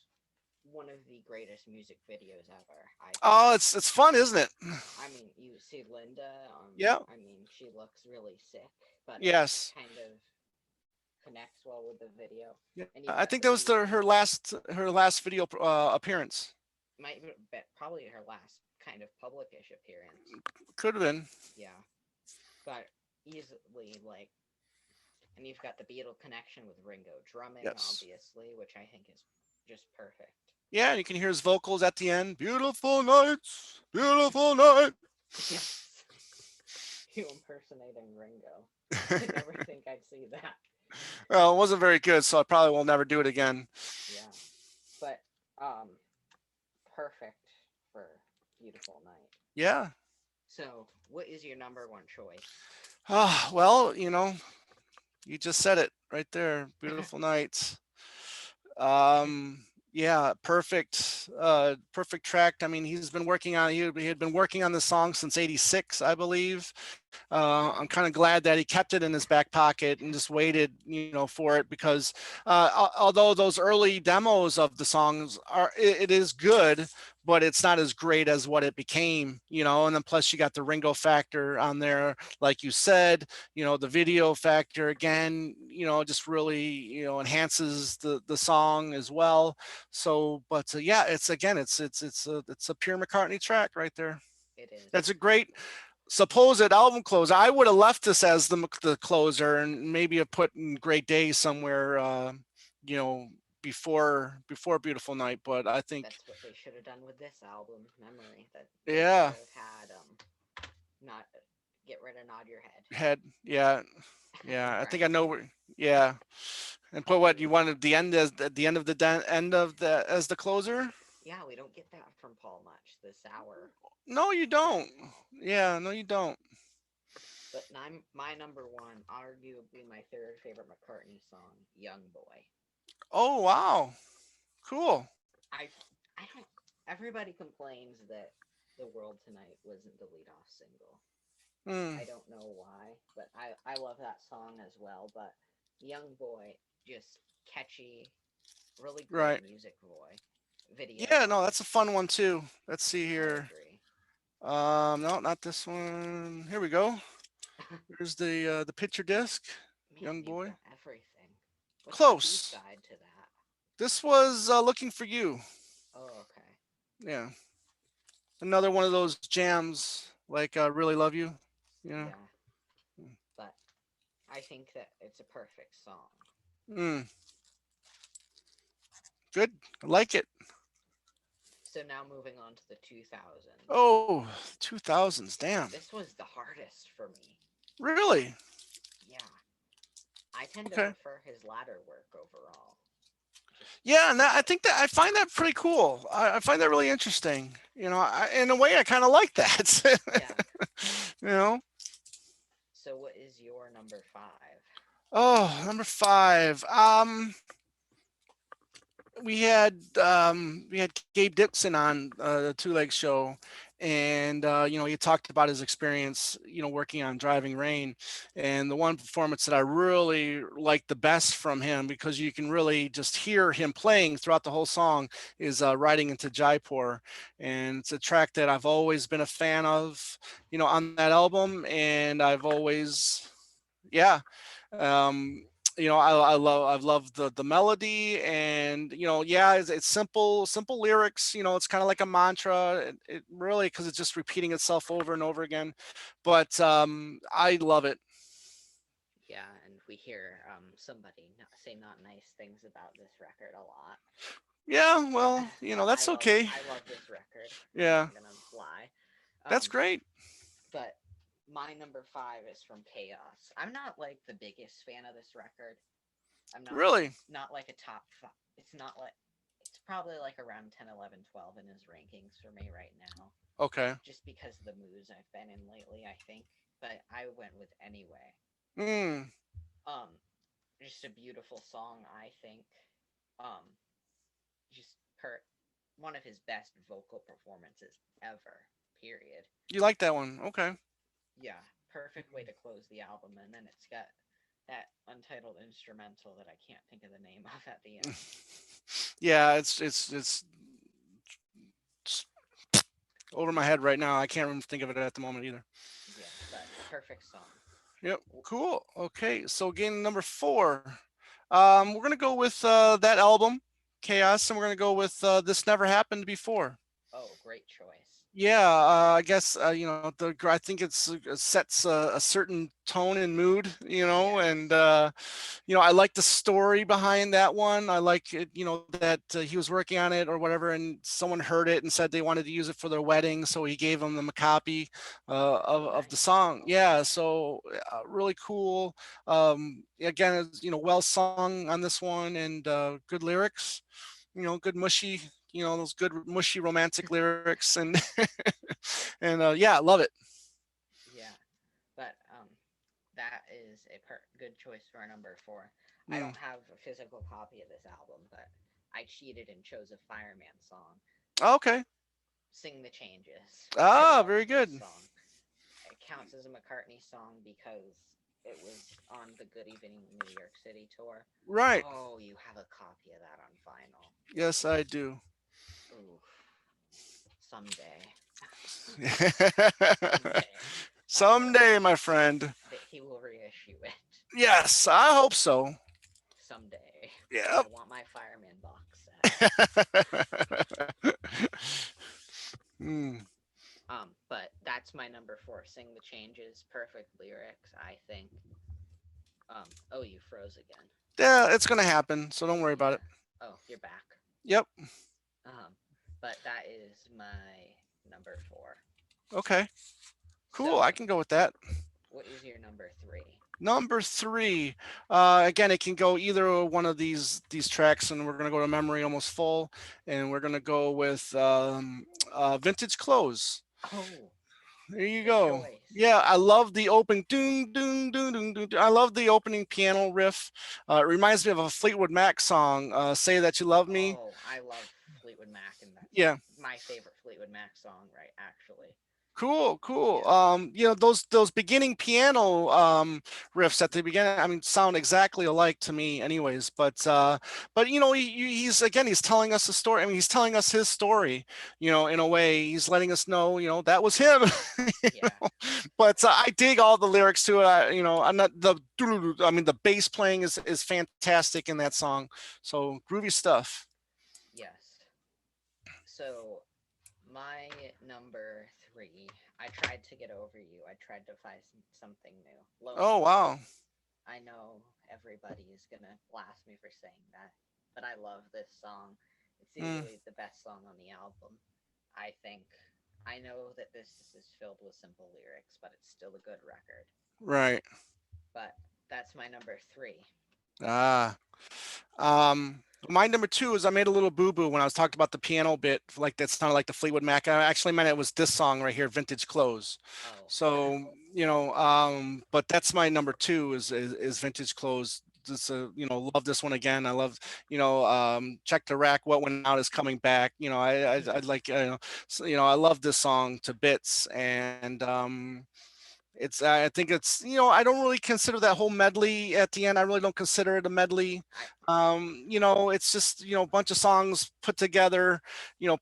one of the greatest music videos ever. I think. Oh, it's fun, isn't it? I mean, you see Linda. Yeah. I mean, she looks really sick, but it Yes. kind of connects well with the video. Yeah. And I you've think got that the was beat. her last video appearance. Might be probably her last kind of publicish appearance. Could have been. Yeah, but easily like, and you've got the Beatle connection with Ringo drumming, Yes. obviously, which I think is just perfect. Yeah, and you can hear his vocals at the end. Beautiful nights, beautiful night. Yes, you impersonating Ringo. I never think I'd see that. Well, it wasn't very good, so I probably will never do it again. Yeah, but um, perfect for Beautiful Night. Yeah. So, what is your number one choice? Well, you just said it right there. Beautiful nights. Yeah, perfect track. I mean, he had been working on the song since '86, I believe. I'm kind of glad that he kept it in his back pocket and just waited, for it, because although those early demos of the songs it is good, but it's not as great as what it became, and then plus you got the Ringo factor on there, like you said, the video factor again, just really, enhances the song as well. So, but yeah, it's a pure McCartney track right there. It is. That's a great supposed album closer. I would have left this as the closer and maybe have put in Great Day somewhere, you know, before Beautiful Night. But I think, That's what they should have done with this album, Memory. That they should yeah, have had not get rid of Nod Your Head. yeah, And yeah. I think I know Gratitude. where. Yeah, and put what you wanted the end as at the end of end of the as the closer. Yeah, we don't get that from Paul much. The sour No, you don't. track. Yeah, no, you don't. But my number one, arguably my third favorite McCartney song, Young Boy. Oh wow, cool. I I don't. Everybody complains that The World Tonight wasn't the lead off single. Mm, I don't know why, but I love that song as well. But Young Boy, just catchy, really great right. music video. Yeah, no, that's a fun one too. Let's see I here. agree. No, not this one. Here we go. Here's the picture disc. Man, Young you've boy. got everything. What's the B Close. side to that? This was Looking for You. Oh, okay. Yeah. Another one of those jams like Really Love You. You know. Yeah, but I think that it's a perfect song. Mm, good. I like it. So now moving on to the 2000s. Oh, 2000s. Damn. This was the hardest for me. Really? Yeah, I tend to Okay. prefer his latter work overall. Just Yeah, and I think that I find that pretty cool. I find that really interesting. In a way, I kind of like that. yeah. you know. So what is your number five? Oh, number five. We had Gabe Dixon on the Two Leg Show, and he talked about his experience, working on Driving Rain, and the one performance that I really liked the best from him, because you can really just hear him playing throughout the whole song, is "Riding into Jaipur," and it's a track that I've always been a fan of, on that album, and yeah. Um, I've loved the melody, and yeah, it's simple lyrics. It's kind of like a mantra. It really, because it's just repeating itself over and over again, but I love it. Yeah, and we hear somebody say not nice things about this record a lot. Yeah, well, But that's okay. I love this record. I'm Yeah, not gonna lie. that's Um, great. but my number five is from Chaos. I'm not like the biggest fan of this record. I'm not. Really. It's not like a top five. It's not like. It's probably like around 10, 11, 12 in his rankings for me right now, Okay. just because of the moods I've been in lately. I think, but I went with anyway. Mm, Um, just a beautiful song. I think. Um, just per one of his best vocal performances ever. Period. you like that one? Okay. Yeah, perfect way to close the album, and then it's got that untitled instrumental that I can't think of the name of at the end. Yeah, it's over my head right now. I can't even think of it at the moment either. Yeah, but perfect song. Yep. Cool. Okay. So again, number four. We're gonna go with that album, Chaos, and we're gonna go with "This Never Happened Before." Oh, great choice. Yeah, I guess I think it sets a certain tone and mood, and Yes. I like the story behind that one. I like it, that he was working on it or whatever, and someone heard it and said they wanted to use it for their wedding, so he gave them a copy Oh, of the nice. song. Yeah, so really cool. Again, it's, well sung on this one, and good lyrics. Good mushy, those good mushy romantic lyrics, and and yeah, love it. Yeah, but that is a good choice for a number four. I Mm. don't have a physical copy of this album, but I cheated and chose a Fireman song. Okay. Sing the Changes. I Ah, love very this good. song. It counts as a McCartney song because it was on the Good Evening New York City tour. Right. Oh, you have a copy of that on vinyl. Yes, I do. Ooh, someday. Someday. I will. Someday, my friend. That he will reissue it. Yes, I hope so. Someday. I Yep. want my Fireman box set. Mm. But that's my number four. Sing the Changes. Perfect lyrics, I think. Oh, you froze again. Yeah, it's gonna happen, so don't worry about it. Yeah. Oh, you're back. Yep. Um, but that is my number four. Okay. Cool. I So, can go with that. what is your number three? Number three. Again, it can go either one of these tracks, and we're gonna go to Memory Almost Full, and we're gonna go with Vintage Clothes. Oh, There you good go. choice. Yeah, I love the opening. Doom, doom, doom, doom, doom. I love the opening piano riff. It reminds me of a Fleetwood Mac song, "Say That You Love Me." Oh, I love Fleetwood Mac, and that's Yeah, my favorite Fleetwood Mac song, right? Actually. Cool, cool. Yeah, Those beginning piano riffs at the beginning, I mean, sound exactly alike to me, anyways. But he's again, he's telling us a story. I mean, he's telling us his story. In a way, he's letting us know, that was him. yeah, But I dig all the lyrics to it. I'm not the. I mean, the bass playing is fantastic in that song. So groovy stuff. yes. So my number three, I tried to get over you. I tried to find something new. Oh Lonely wow. Boy. I know everybody is gonna blast me for saying that, but I love this song. It's Mm, easily the best song on the album. I think. I know that this is filled with simple lyrics, but it's still a good record. right. But that's my number three. Ah. My number two is I made a little boo boo when I was talking about the piano bit, like that sounded like the Fleetwood Mac. I actually meant it was this song right here, "Vintage Clothes." Oh, So but that's my number two is "Vintage Clothes." Just love this one again. I love "Check the Rack." What went out is coming back. I like I love this song to bits, and I think I don't really consider that whole medley at the end. I really don't consider it a medley. I It's just a bunch of songs put together,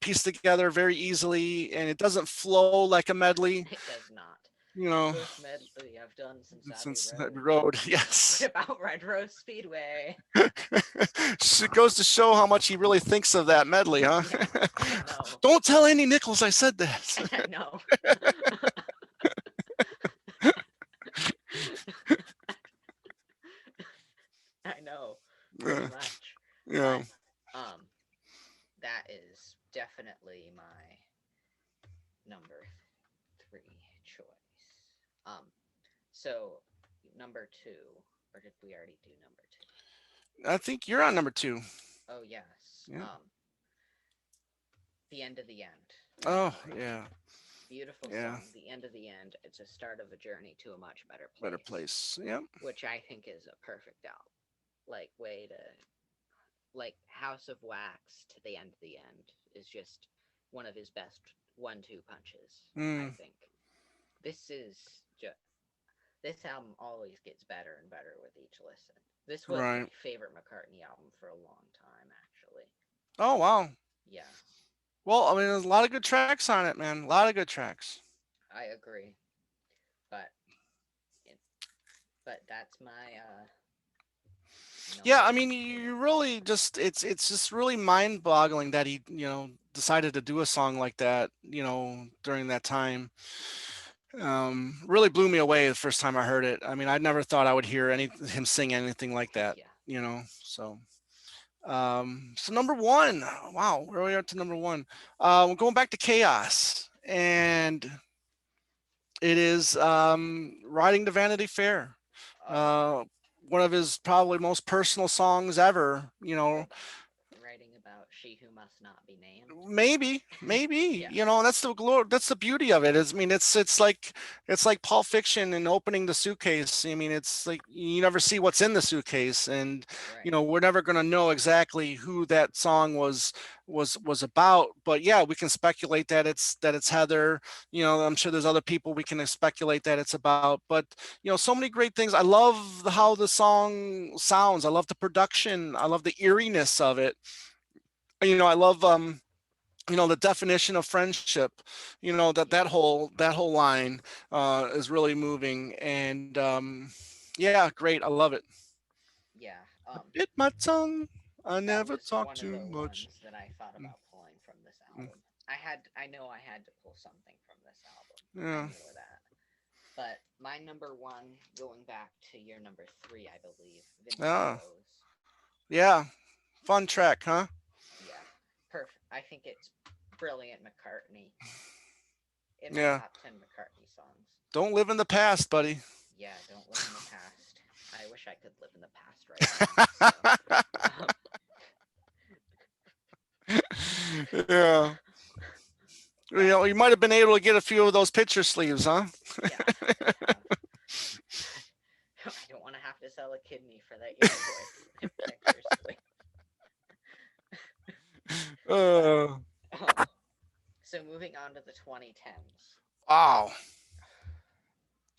pieced together very easily, and it doesn't flow like a medley. it does not. You know, First medley I've done since Abbey since Road. Road, What yes. about Red Rose Speedway? It goes to show how much he really thinks of that medley, huh? Yeah, I know. Don't tell Andy Nichols I said that. I know. I know, pretty Yeah, much. yeah. But um that is definitely my number three choice. So number two, or did we already do number two? I think you're on number two. Oh yes. Yeah. The End of the End by Oh, Mccartney. yeah, Beautiful yeah. song. The End of the End. It's a start of a journey to a much better Better place, place. Yeah. which I think is a perfect out like way to like House of Wax to the End of the End is just one of his best 1-2 punches. I Mm, think this is just this album always gets better and better with each listen. This was my right. favorite McCartney album for a long time, actually. Oh, wow. Yeah, Well, I mean, there's a lot of good tracks on it, man. A lot of good tracks. I agree. But it, but that's my Yeah, I number mean, two. you really just it's just really mind-boggling that he, decided to do a song like that, during that time. Really blew me away the first time I heard it. I mean, I never thought I would hear him sing anything like that, Yeah. So so number one, wow, where are we at to number one? We're going back to Chaos, and it is "Riding to Vanity Fair." Oh, Uh, One of his probably most personal songs ever. write, writing about she who must not be named. Maybe Yeah. that's the glory, that's the beauty of it. Is I mean, it's like Pulp Fiction and opening the suitcase. I mean, it's like you never see what's in the suitcase, and Right. we're never going to know exactly who that song was about. But yeah, we can speculate that it's Heather. I'm sure there's other people we can speculate that it's about. But so many great things. I love how the song sounds. I love the production. I love the eeriness of it. I love the definition of friendship, Yeah. that whole line is really moving, and yeah, great, I love it. Yeah. I bit my tongue, I That never was talk one of too the much. ones that I thought Mm, about pulling from this mm, album. I know I had to pull something from this album. I yeah. knew that. But my number one, going back to your number three, I believe, Vintage Ah, Clothes. yeah, fun track, huh? Yeah. Perfect. I think it's brilliant McCartney. In my Yeah, top 10 McCartney songs. don't live in the past, buddy. Yeah, don't live in the past. I wish I could live in the past right now. So, um, Yeah, but you might have been able to get a few of those picture sleeves, huh? yeah, I could have. I don't want to have to sell a kidney for that young boy picture sleeve. But uh um, so moving on to the 2010s. Wow.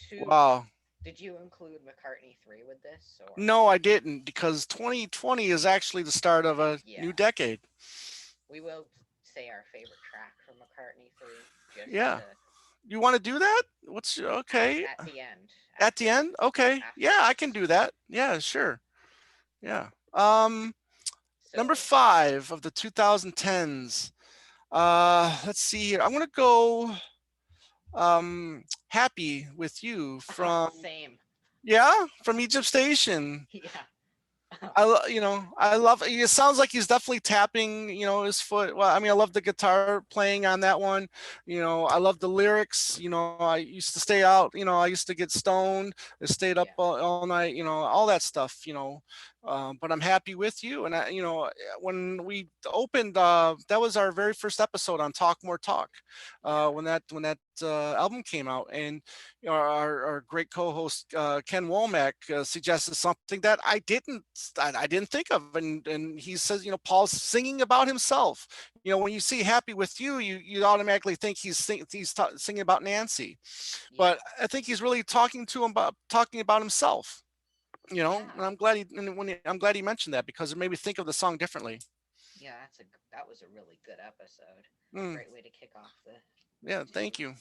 Two. Wow. Did you include McCartney 3 with this or? No, I didn't because 2020 is actually the start of a new Yeah, decade. we will say our favorite track from McCartney 3 just Yeah. to You want to do that? What's okay at the end at the end? Okay. Yeah, I can afterwards. do that. Yeah, sure. Yeah. Number So 5 of the 2010s. Let's see here. I'm gonna go "Happy with You" from same. yeah from Egypt Station. Yeah. I love. It sounds like he's definitely tapping, his foot. Well, I mean, I love the guitar playing on that one. I love the lyrics. I used to stay out. I used to get stoned. I stayed up Yeah. all night. All that stuff. But I'm happy with you. And when we opened, that was our very first episode on Talk More Talk. Yeah. When that album came out, and our great co-host Ken Womack suggested something that I didn't think of, and he says, Paul's singing about himself. When you see "Happy with You," you automatically think he's singing about Nancy, but Yeah. I think he's really talking about himself. And Yeah. I'm glad he mentioned that because it made me think of the song differently. Yeah, that was a really good episode. Mm, Great way to kick off the yeah, two thank you.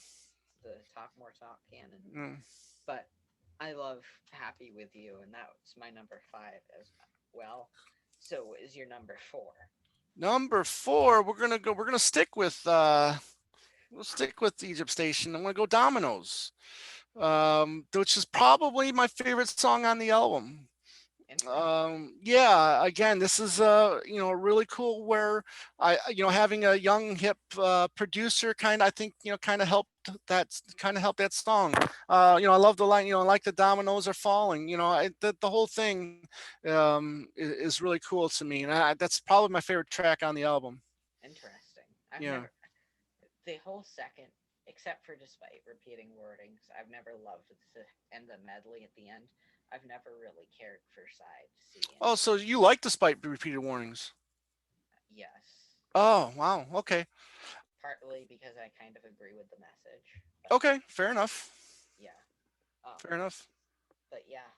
Talk More Talk canon. Mm. But I love Happy with You, and that's my number 5 as well. So is your number 4? Number 4, we're gonna stick with we'll stick with Egypt Station. I'm gonna go Dominoes, which is probably my favorite song on the album. Interesting. Yeah, again, this is really cool where having a young hip producer I think kind of helped that song. I love the line, like the dominoes are falling. The whole thing is really cool to me, and that's probably my favorite track on the album. Interesting. I've Yeah. never the whole second, except for despite repeating wordings, I've never loved and the medley at the end. I've never really cared for side C and Oh, so D. you like Despite Repeated Warnings? Yes, Oh, wow. Okay. partly because I kind of agree with the message, but Okay. Fair enough. yeah, um, Fair enough. but yeah,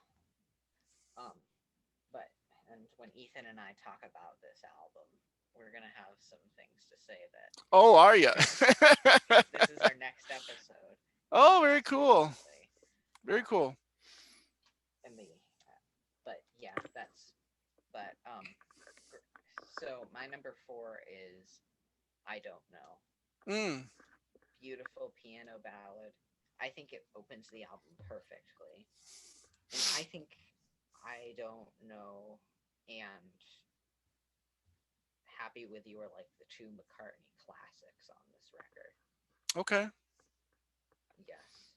um, but and when Ethan and I talk about this album, we're gonna have some things to say that Oh, are you? because this is our next episode, and Oh, we'll very have some things cool. to say. Very Um, cool. and the but yeah, that's but so my number 4 is I Don't Know. Mm, Beautiful piano ballad. I think it opens the album perfectly. And I think I Don't Know and Happy with You are like the two McCartney classics on this record. okay. Yes,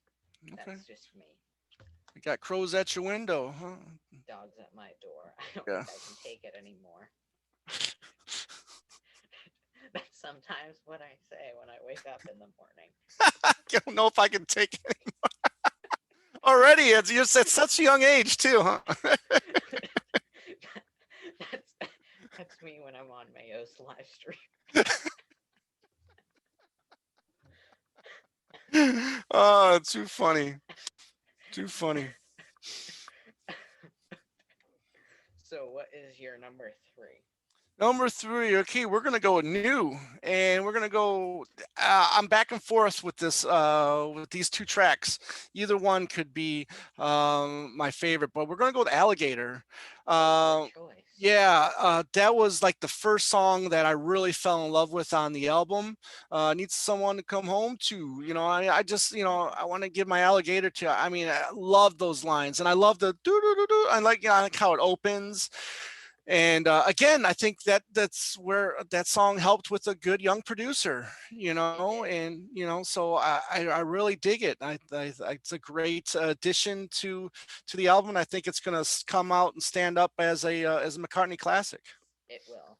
Okay. that's just me. You got crows at your window, huh? Dogs at my door. I don't Yeah. think I can take it anymore. That's sometimes what I say when I wake up in the morning. I don't know if I can take it already. It's at such a young age too, huh? that's that's me when I'm on Mayo's live stream. Oh, too funny. Too funny. So what is your number 3? Number 3. Okay, we're gonna go new, and we're gonna go. I'm back and forth with these two tracks. Either one could be my favorite, but we're gonna go with Alligator. Oh, good Uh, choice. yeah, that was like the first song that I really fell in love with on the album. Needs someone to come home to. I just I want to give my alligator to. I mean, I love those lines, and I love the do do do do. I like how it opens. And again, I think that's where that song helped with a good young producer, It did. and so I really dig it. It's a great addition to the album. I think it's going to come out and stand up as a McCartney classic. It will.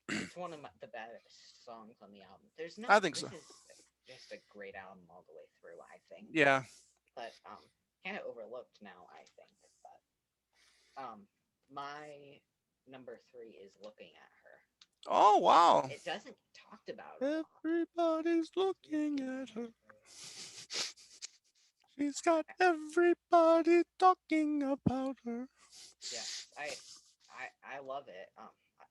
It's one of the best songs on the album. There's I not. think so. This is just a great album all the way through. I think, Yeah. but kind of overlooked now. I think, but my number 3 is Looking at Her. Oh wow. It doesn't talked about a lot. Everybody's looking at her. She's got everybody talking about her. Yes, I love it.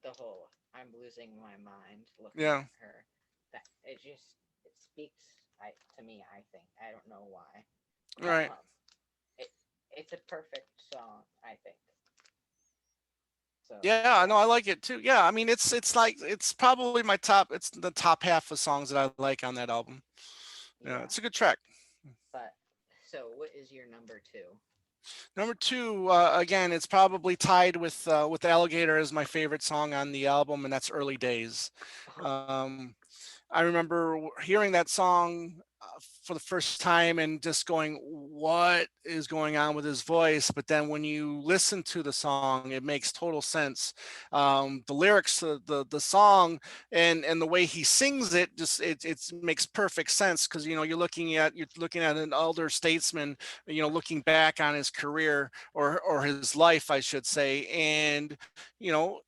The whole "I'm losing my mind looking Yeah, at her." That it just it speaks to me. I think I don't know why, but right. it it's a perfect song. I think so. Yeah, I know. Yeah, I like it too. Yeah, I mean, it's like it's probably my top. It's the top half of songs that I like on that album. Yeah, it's a yeah. good track. But so, what is your number two? Number two, again, it's probably tied with Alligator as my favorite song on the album, and that's "Early Days." Oh, I remember hearing that song for the first time and just going, "What is going on with his voice?" But then when you listen to the song, it makes total sense. The lyrics, the song, and the way he sings it, just it makes perfect sense because you're looking at an elder statesman, looking back on his career or his life, I should say, and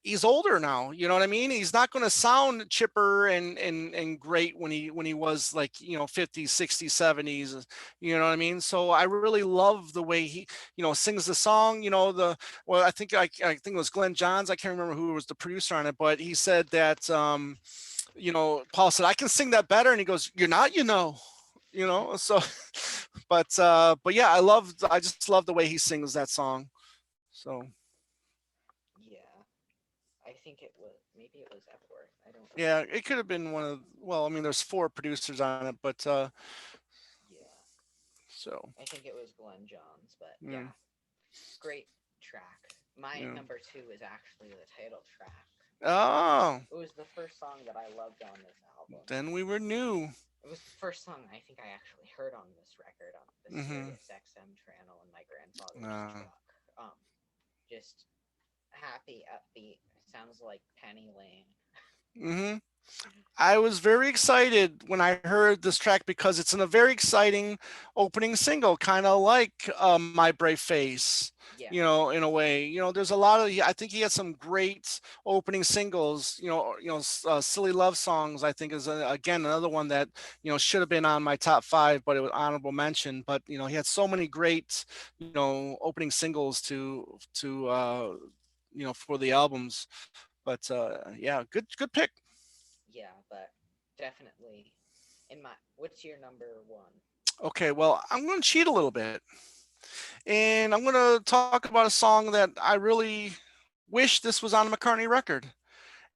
he's older now. You know what I mean? He's not going to sound chipper and great when he was like 50s, 60s, 70s. You know what I mean? So I really love the way he sings the song. I think it was Glenn Johns. I can't remember who was the producer on it, but he said that Paul said I can sing that better, and he goes, "You're not, So but yeah, I just love the way he sings that song. So yeah. I think it was maybe it was Epworth. I don't yeah, remember. it could have been one of, well, I mean, there's four producers on it, but Yeah, so I think it was Glenn Johns. But mm, yeah, great track. My yeah. number two is actually the title track. Oh, It was the first song that I loved on this album. then we were new. It was the first song I think I actually heard on this record on the Mm-hmm. Sirius XM channel in my grandfather's Uh, truck. Just happy, upbeat. Sounds like Penny Lane. mm-hmm. I was very excited when I heard this track because it's in a very exciting opening single, kind of like "My Brave Face." Yeah, In a way, there's a lot of. I think he had some great opening singles. "Silly Love Songs." I think is again another one that should have been on my top five, but it was honorable mention. But he had so many great opening singles for the albums. But yeah, good pick. yeah, but definitely in my. What's your number one? Okay, well, I'm going to cheat a little bit, and Okay. I'm going to talk about a song that I really wish this was on a McCartney record.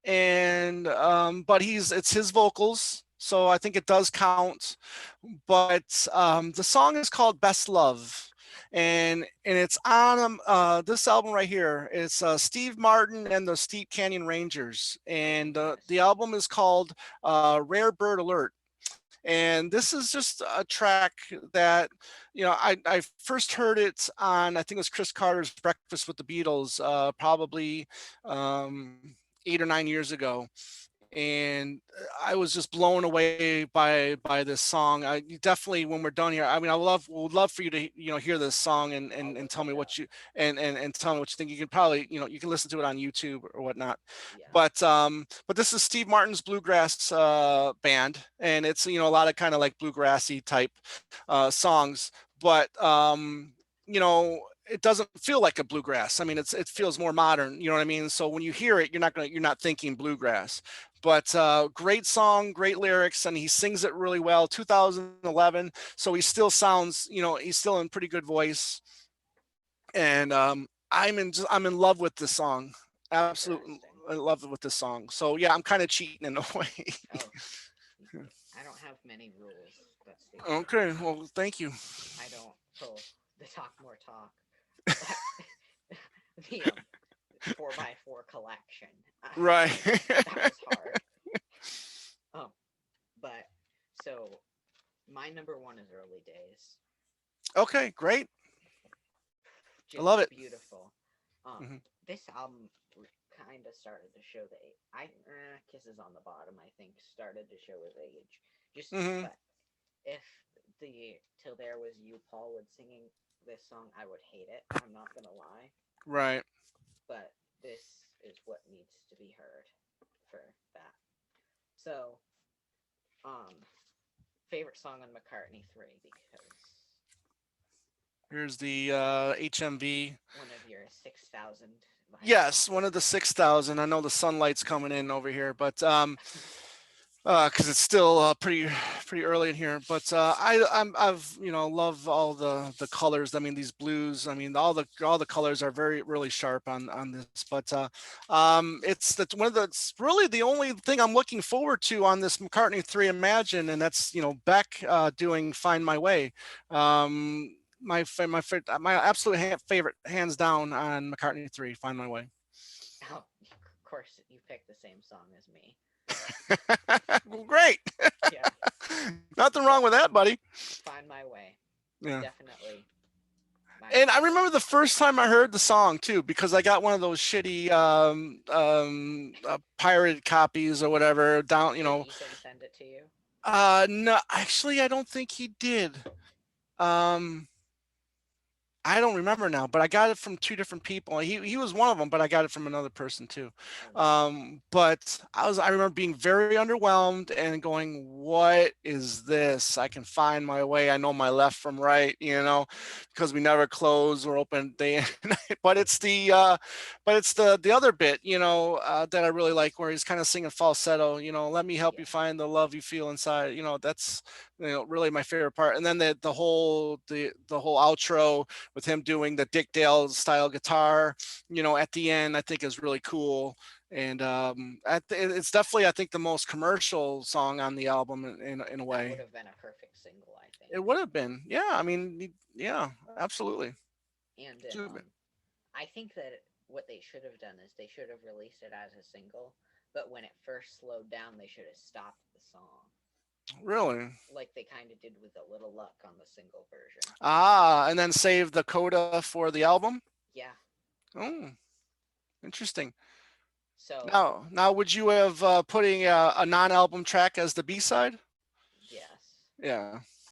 And but it's his vocals, so I think it does count. But the song is called "Best Love," and it's on this album right here. It's Steve Martin and the Steep Canyon Rangers, Oh and the yes. album is called "Rare Bird Alert." And this is just a track that I first heard it on, I think it was Chris Carter's Breakfast with the Beatles, probably 8 or 9 years ago, and I was just blown away by this song. Definitely, when we're done here, I mean, would love for you to hear this song and I'll and, and look tell it me up. what you and tell me what you think. You can probably you can listen to it on YouTube or whatnot. Yeah. But this is Steve Martin's bluegrass band, and it's a lot of kind of like bluegrassy type songs, but it doesn't feel like a bluegrass. I mean, it feels more modern. You know what I mean? So when you hear it, you're not thinking bluegrass. But great song, great lyrics, and he sings it really well. 2011, so he still sounds, he's still in pretty good voice, and I'm in love with this song. Absolutely Interesting. in love with this song. So yeah, I'm kind of cheating in a way. Oh, I don't have many rules that state the Okay, obvious. well, thank you. I don't pull the talk more talk, but the 4x4 collection. Right. That was hard. Um, but so my number one is Early Days. Okay, great. I Just love it. beautiful. Um, Hmm. this album kind of started to show the Kisses on the Bottom. I think started to show his age. Just Hmm. but if the Till There Was You Paul Wood singing this song, I would hate it. I'm not gonna lie, Right. but this is what needs to be heard for that. So, um, favorite song on McCartney 3 because Here's the HMV. one of your 6,000 Yes, one of songs. the 6,000. I know the sunlight's coming in over here, but because it's still pretty early in here. But I've love all the colors. I mean, these blues. I mean, all the colors are very really sharp on this. But that's one of the it's really the only thing I'm looking forward to on this McCartney 3 Imagine, and that's Beck doing Find My Way. My absolute favorite, hands down, on McCartney 3, Find My Way. Oh, of course, you picked the same song as me. Well, great. Yeah, Nothing wrong with but that, buddy. Find My Way, Yeah. definitely my And I favorite. remember the first time I heard the song too, because I got one of those shitty pirated copies or whatever. Down, Did Ethan send it to you? no, actually, I don't think he did. Um, I don't remember now, but I got it from two different people. He was one of them, but I got it from another person too. Oh wow. But I remember being very underwhelmed and going, "What is this? I can find my way. I know my left from right, because we never close or open day and night." But it's the other bit, that I really like, where he's kind of singing falsetto. Let me help you Yeah. find the love you feel inside. That's really my favorite part. And then the whole outro with him doing the Dick Dale style guitar, at the end, I think is really cool. And it's definitely, I think, the most commercial song on the album in a That would way. have been a perfect single, I It think. would have been, yeah. I mean, yeah, absolutely. And I think that what they should have done is they should have released it as a single, but when it first slowed down, they should have stopped the song, Really. like they kind of did with A Little Luck on the single version. And then save the coda for the album. Yeah. Oh, interesting. So Now, would you have putting a non-album track as the B side? yes. Yeah.